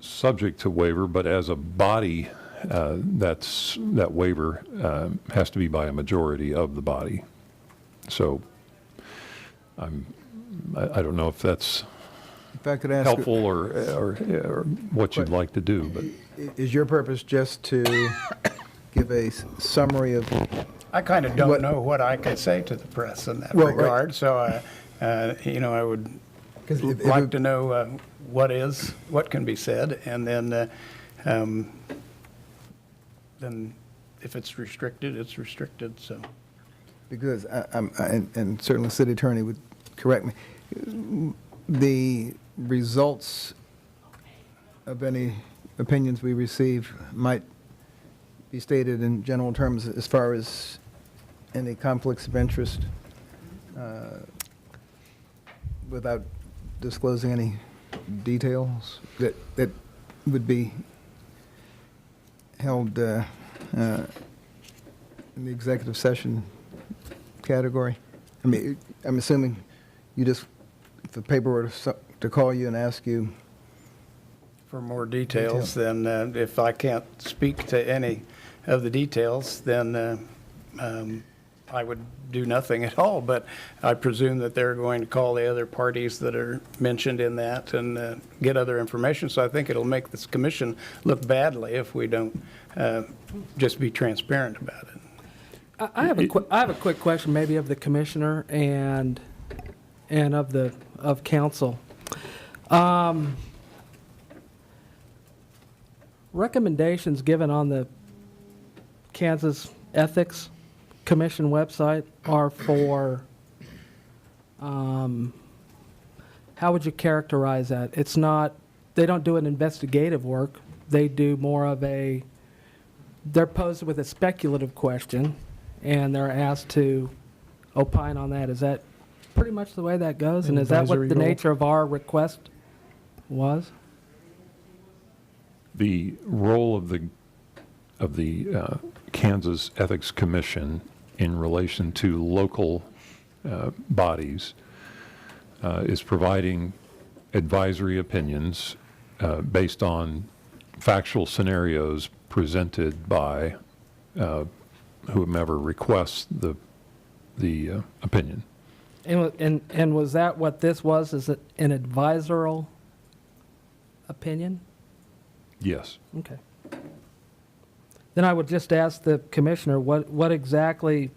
subject to waiver, but as a body, that waiver has to be by a majority of the body. So I don't know if that's If I could ask, helpful or what you'd like to do, but is your purpose just to give a summary of? I kind of don't know what I could say to the press in that Well, right. regard, so, I would like to know what can be said, and then if it's restricted, it's restricted, so. Because and certainly the city attorney would correct me, the results of any opinions we receive might be stated in general terms as far as any conflicts of interest without disclosing any details that would be held in the executive session category? I mean, I'm assuming you just, if the paper were to call you and ask you For more details, then if I can't speak to any of the details, then I would do nothing at all. But I presume that they're going to call the other parties that are mentioned in that and get other information. So I think it'll make this commission look badly if we don't just be transparent about it. I have a quick question, maybe of the commissioner and of council. Recommendations given on the Kansas Ethics Commission website are for, how would you characterize that? It's not, they don't do an investigative work. They do more of they're posed with a speculative question, and they're asked to opine on that. Is that pretty much the way that goes? And is that what Advisory the role. nature of our request was? the role of the Kansas Ethics Commission in relation to local bodies is providing advisory opinions based on factual scenarios presented by whomever requests the opinion. And was that what this was? Is it an advisory opinion? Yes. Okay. Then I would just ask the commissioner, what exactly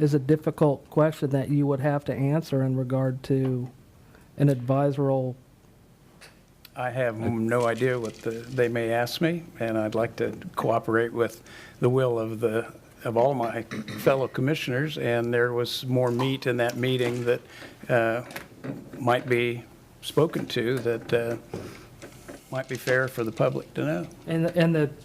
is a difficult question that you would have to answer in regard to an advisory? I have no idea what they may ask me, and I'd like to cooperate with the will of all my fellow commissioners, and there was more meat in that meeting that might be spoken to that might be fair for the public to know. And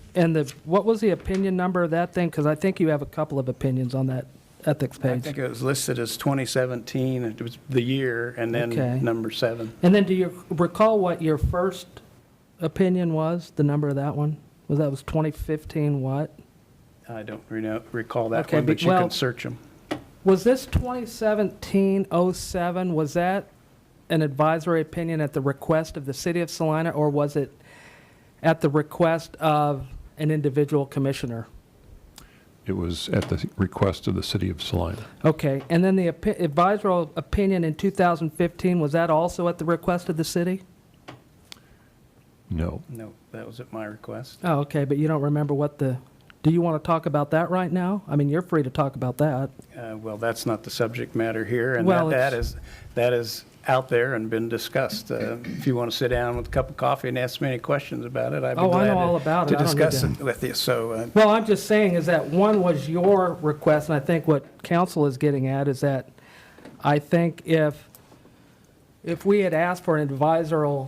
what was the opinion number of that thing? Because I think you have a couple of opinions on that ethics I page. think it was listed as 2017, it was the year, and then Okay. number 7. And then do you recall what your first opinion was, the number of that one? Was 2015 what? I don't recall that Okay, one, but you well- can search them. Was this 2017-07, was that an advisory opinion at the request of the city of Salina, or was it at the request of an individual commissioner? It was at the request of the city of Salina. Okay, and then the advisory opinion in 2015, was that also at the request of the city? No. No, that was at my request. Oh, okay, but you don't remember do you want to talk about that right now? I mean, you're free to talk about that. Well, that's not the subject matter here, and Well, that is out there and been discussed. If you want to sit down with a cup of coffee and ask me any questions about it, I'd be Oh, I glad know all about it. to I don't need discuss to- it with you. So, Well, I'm just saying is that one was your request, and I think what council is getting at is that I think if we had asked for an advisory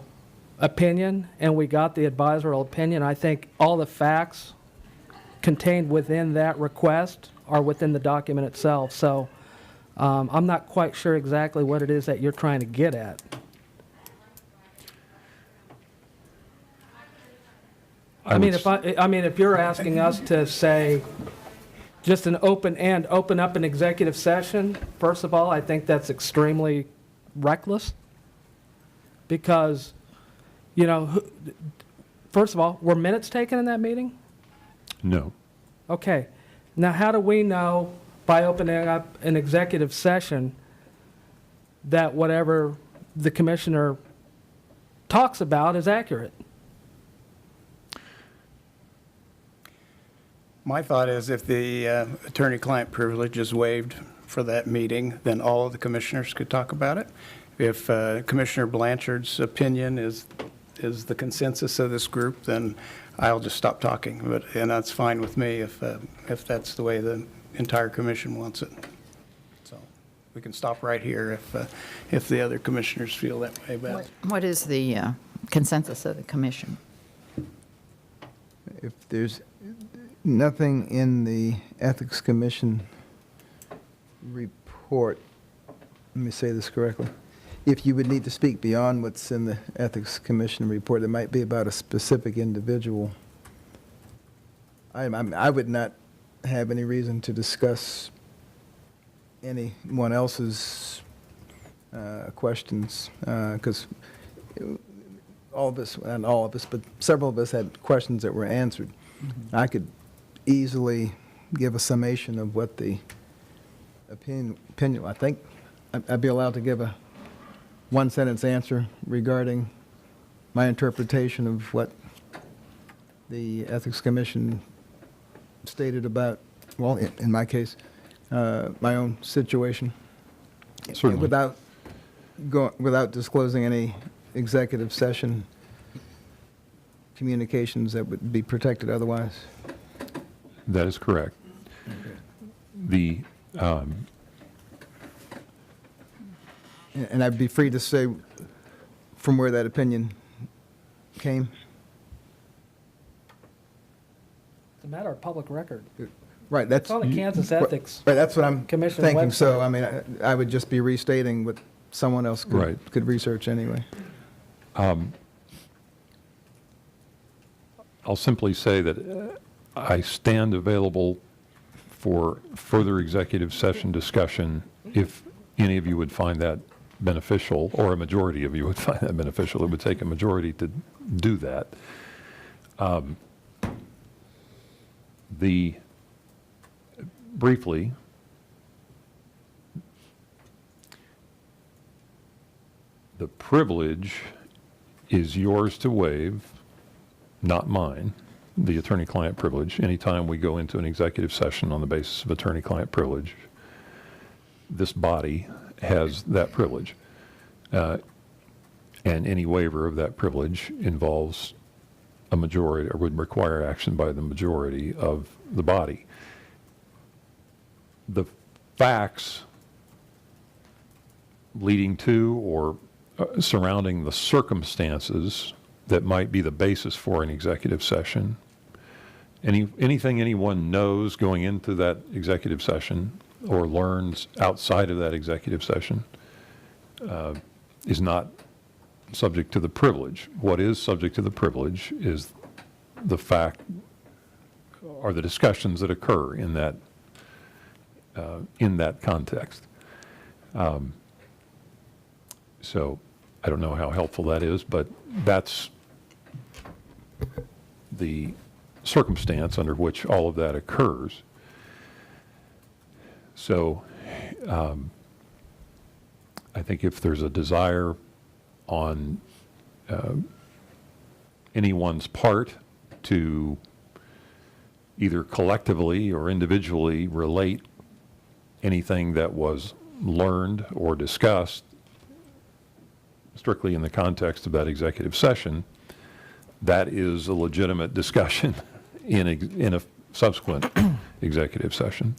opinion and we got the advisory opinion, I think all the facts contained within that request are within the document itself. So I'm not quite sure exactly what it is that you're trying to get at. I mean, if you're asking us to say just open up an executive session, first of all, I think that's extremely reckless because, first of all, were minutes taken in that meeting? No. Okay. Now, how do we know by opening up an executive session that whatever the commissioner talks about is accurate. My thought is if the attorney-client privilege is waived for that meeting, then all of the commissioners could talk about it. If Commissioner Blanchard's opinion is the consensus of this group, then I'll just stop talking. And that's fine with me if that's the way the entire commission wants it. So we can stop right here if the other commissioners feel that way about it. What is the consensus of the commission? If there's nothing in the Ethics Commission report, let me say this correctly, if you would need to speak beyond what's in the Ethics Commission report, it might be about a specific individual. I would not have any reason to discuss anyone else's questions, because all of us, not all of us, but several of us had questions that were answered. I could easily give a summation of what the opinion, I think I'd be allowed to give a one-sentence answer regarding my interpretation of what the Ethics Commission stated about, well, in my case, my own situation. Certainly. Without disclosing any executive session communications that would be protected otherwise. That is correct. The, And I'd be free to say from where that opinion came. It's a matter of public record. Right, that's. It's on the Kansas Ethics. Right, that's what I'm Commission's thinking. So, website. I mean, I would just be restating what someone else Right. could research anyway. I'll simply say that I stand available for further executive session discussion if any of you would find that beneficial, or a majority of you would find that beneficial. It would take a majority to do that. Briefly, the privilege is yours to waive, not mine, the attorney-client privilege. Anytime we go into an executive session on the basis of attorney-client privilege, this body has that privilege. And any waiver of that privilege involves a majority, or would require action by the majority of the body. The facts leading to or surrounding the circumstances that might be the basis for an executive session, anything anyone knows going into that executive session or learns outside of that executive session is not subject to the privilege. What is subject to the privilege is the fact or the discussions that occur in that context. So I don't know how helpful that is, but that's the circumstance under which all of that occurs. So I think if there's a desire on anyone's part to either collectively or individually relate anything that was learned or discussed strictly in the context of that executive session, that is a legitimate discussion in a subsequent executive session.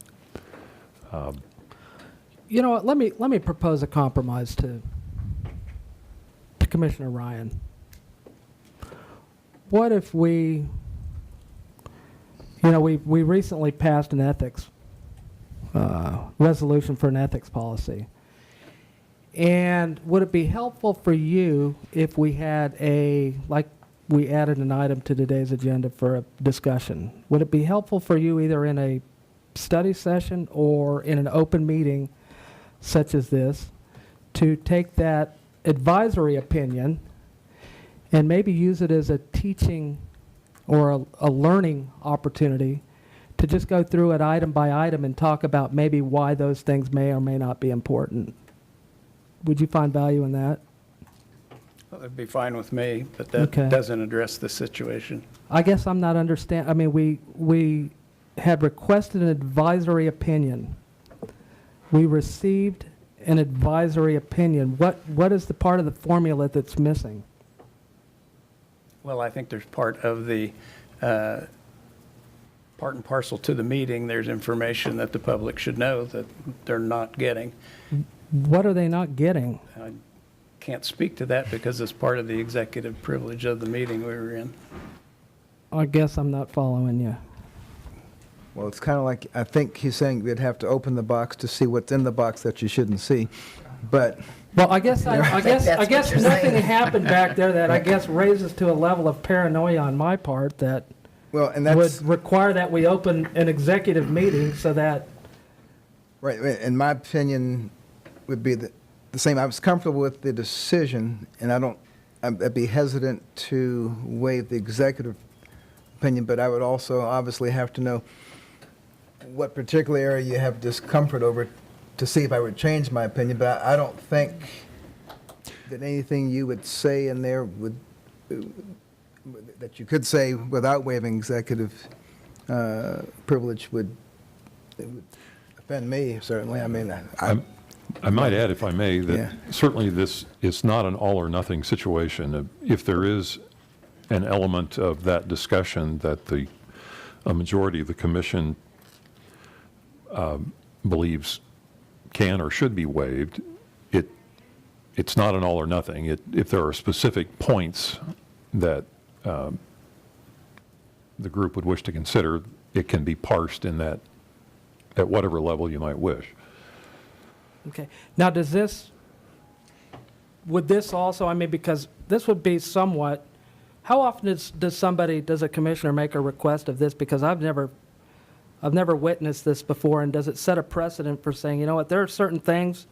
You know what, let me propose a compromise to Commissioner Ryan. What if we recently passed an ethics resolution for an ethics policy. And would it be helpful for you if we had we added an item to today's agenda for a discussion? Would it be helpful for you either in a study session or in an open meeting such as this to take that advisory opinion and maybe use it as a teaching or a learning opportunity to just go through it item by item and talk about maybe why those things may or may not be important? Would you find value in that? Well, that'd be fine with me, but Okay. that doesn't address the situation. I guess I'm not I mean, we had requested an advisory opinion. We received an advisory opinion. What is the part of the formula that's missing? Well, I think there's part of the, part and parcel to the meeting, there's information that the public should know that they're not getting. What are they not getting? I can't speak to that because it's part of the executive privilege of the meeting we were in. I guess I'm not following you. Well, it's kind of like, I think he's saying we'd have to open the box to see what's in the box that you shouldn't see. But Well, I guess That's what you're nothing saying. happened back there that I guess raises to a level of paranoia on my part that well, and would that's require that we open an executive meeting so that, right. In my opinion, would be the same. I was comfortable with the decision, and I'd be hesitant to waive the executive opinion. But I would also obviously have to know what particular area you have discomfort over to see if I would change my opinion. But I don't think that anything you would say in there would that you could say without waiving executive privilege would offend me, certainly. I mean, I might add, if I may, Yeah. that certainly this is not an all-or-nothing situation. If there is an element of that discussion that a majority of the commission believes can or should be waived, it's not an all-or-nothing. If there are specific points that the group would wish to consider, it can be parsed in that, at whatever level you might wish. okay. Now, would this also, I mean, because this would be somewhat, how often does a commissioner make a request of this? Because I've never witnessed this before, and does it set a precedent for saying, you know what, there are certain things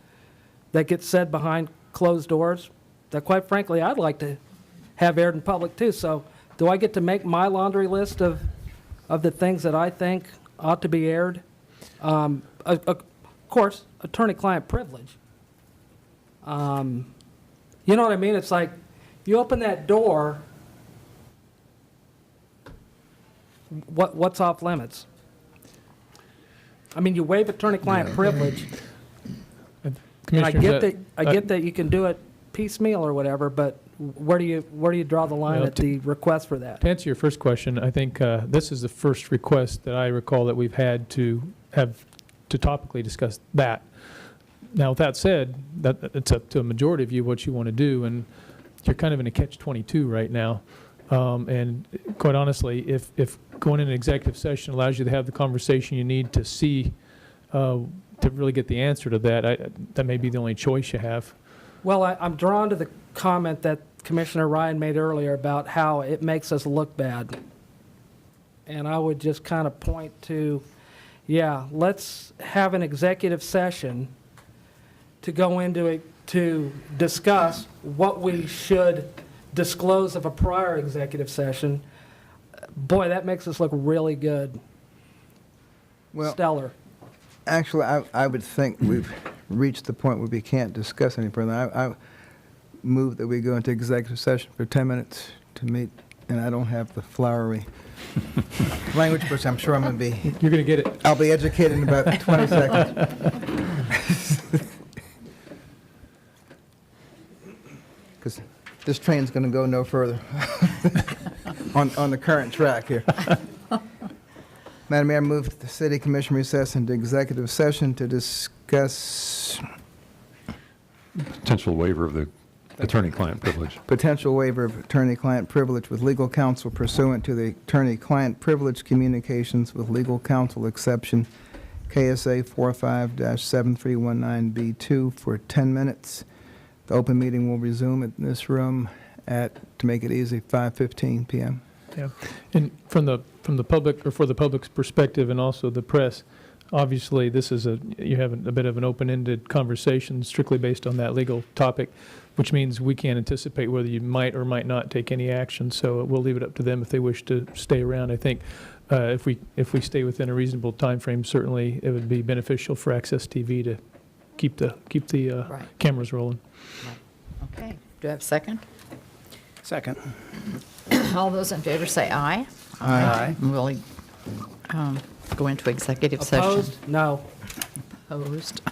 that get said behind closed doors that, quite frankly, I'd like to have aired in public too. So do I get to make my laundry list of the things that I think ought to be aired? Of course, attorney-client privilege. You know what I mean? It's like you open that door, what's off limits? I mean, you waive attorney-client privilege. And I get that you can do it piecemeal or whatever, but where do you draw the line at the request for that? To answer your first question, I think this is the first request that I recall that we've had to topically discuss that. Now, with that said, that it's up to a majority of you what you want to do, and you're kind of in a catch-22 right now. And quite honestly, if going in an executive session allows you to have the conversation you need to see, to really get the answer to that, that may be the only choice you have. Well, I'm drawn to the comment that Commissioner Ryan made earlier about how it makes us look bad. And I would just kind of point to, yeah, let's have an executive session to go into it, to discuss what we should disclose of a prior executive session. Boy, that makes us look really good. well, Stellar. actually, I would think we've reached the point where we can't discuss any further. I move that we go into executive session for 10 minutes to meet, and I don't have the flowery language, but I'm sure I'm going to be. You're going to get it. I'll be educated in about 20 seconds. Because this train's going to go no further on the current track here. Madam Mayor, I move that the City Commission recess into executive session to discuss Potential waiver of the attorney-client privilege. potential waiver of attorney-client privilege with legal counsel pursuant to the attorney-client privilege communications with legal counsel exception KSA 45-7319B2 for 10 minutes. The open meeting will resume in this room at, to make it easy, 5:15 p.m. Yeah, and from the public, or for the public's perspective, and also the press, obviously this is you have a bit of an open-ended conversation strictly based on that legal topic, which means we can't anticipate whether you might or might not take any action. So we'll leave it up to them if they wish to stay around. I think if we stay within a reasonable time frame, certainly it would be beneficial for Access TV to keep the Right. cameras rolling. Okay. Do I have a second? Second. All those in favor say aye. Aye. We'll go into executive session. Opposed? No. Opposed.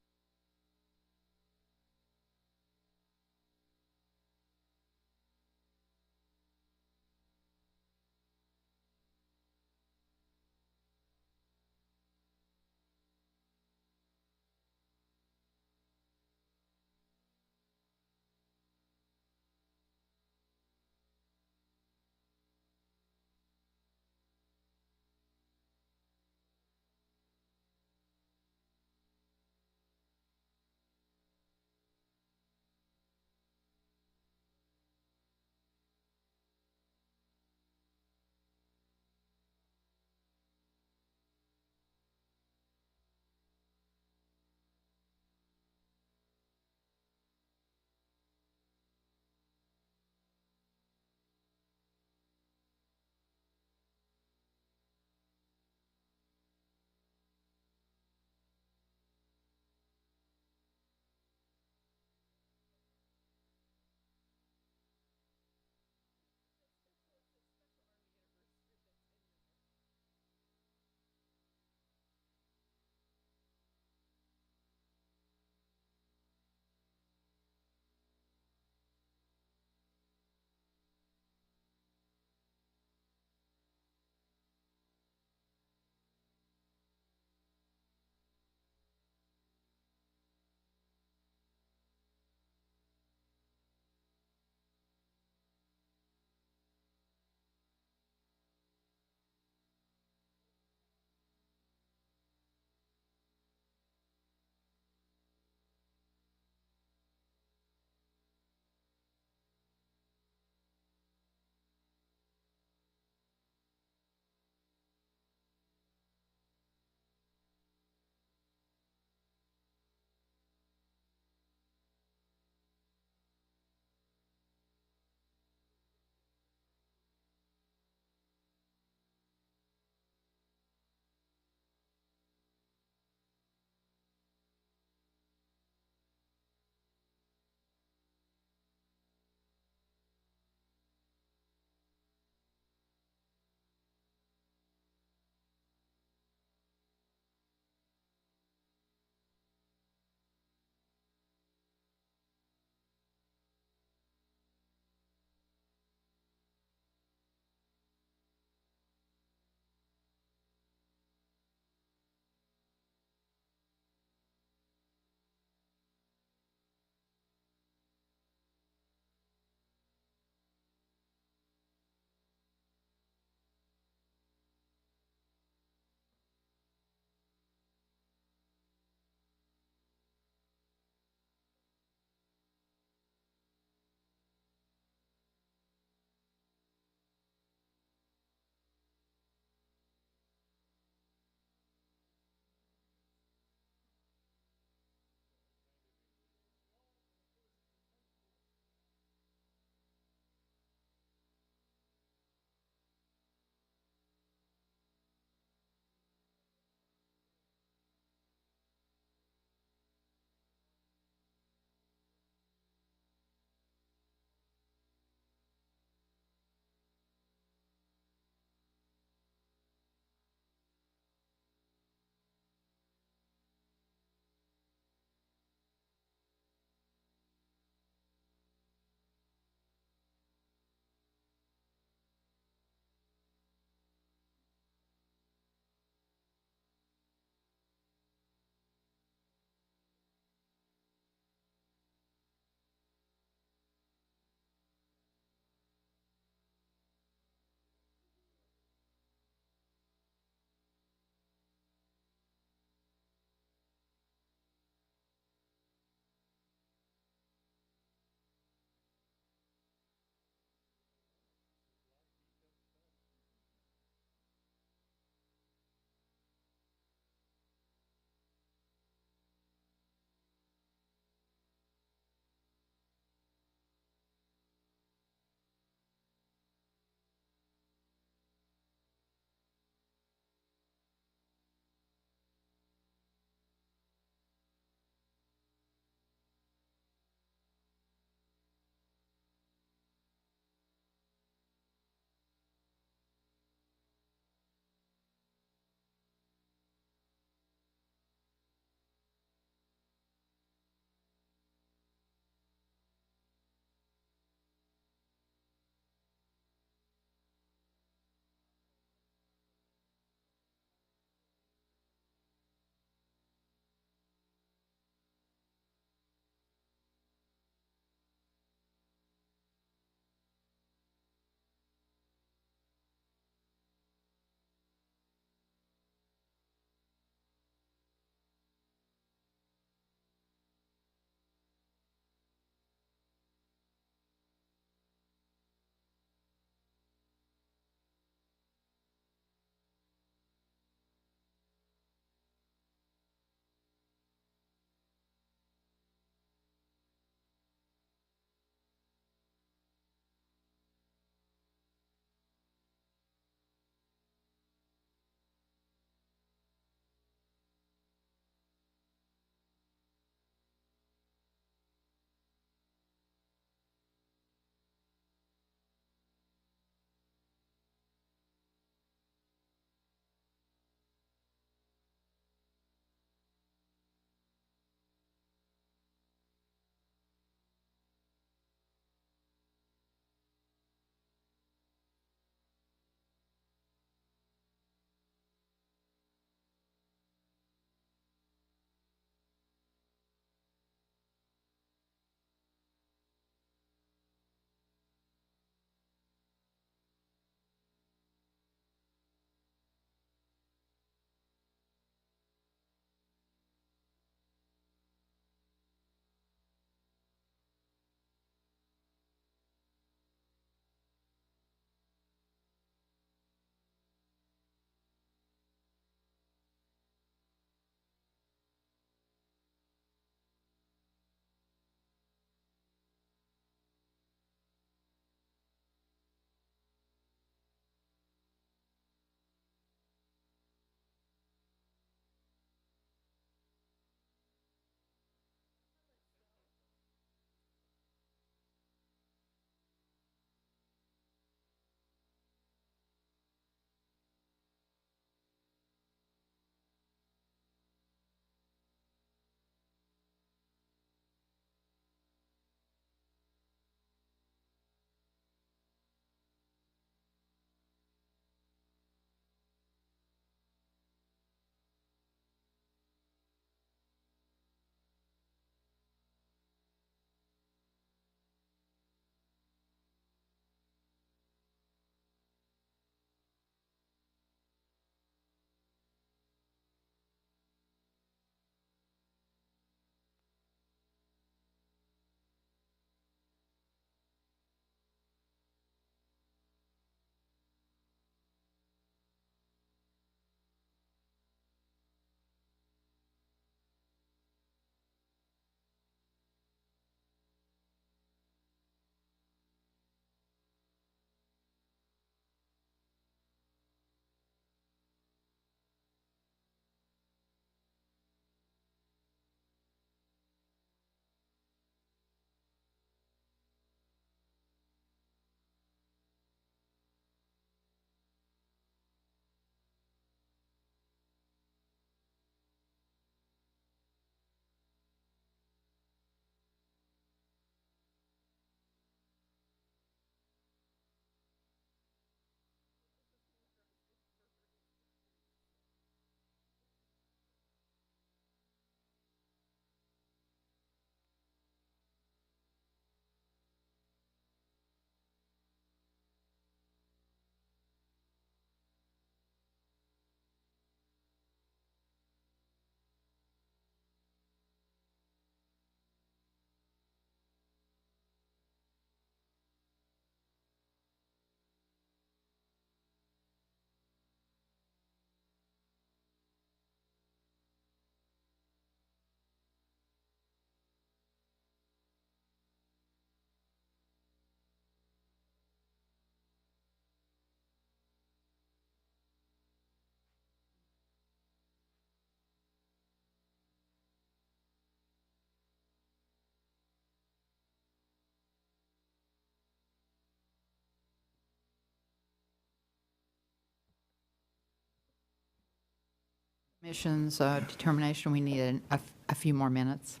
Commission's determination, we need a few more minutes.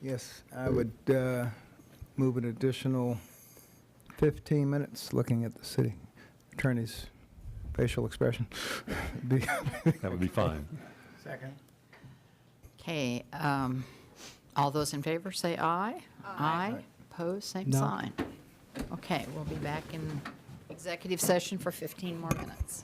Yes, I would move an additional 15 minutes looking at the city attorney's facial expression. That would be fine. Second. Okay, all those in favor say aye. Aye. Opposed, same No. sign. Okay, we'll be back in executive session for 15 more minutes.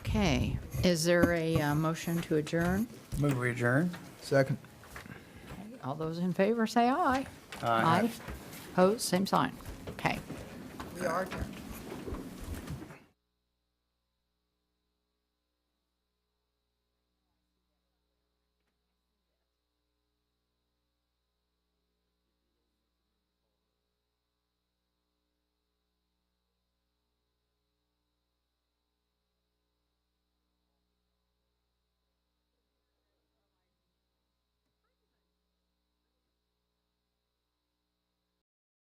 Okay, is there a motion to adjourn? Move we adjourn? Second. All those in favor say aye. Aye. Opposed, same sign. Okay. We are adjourned.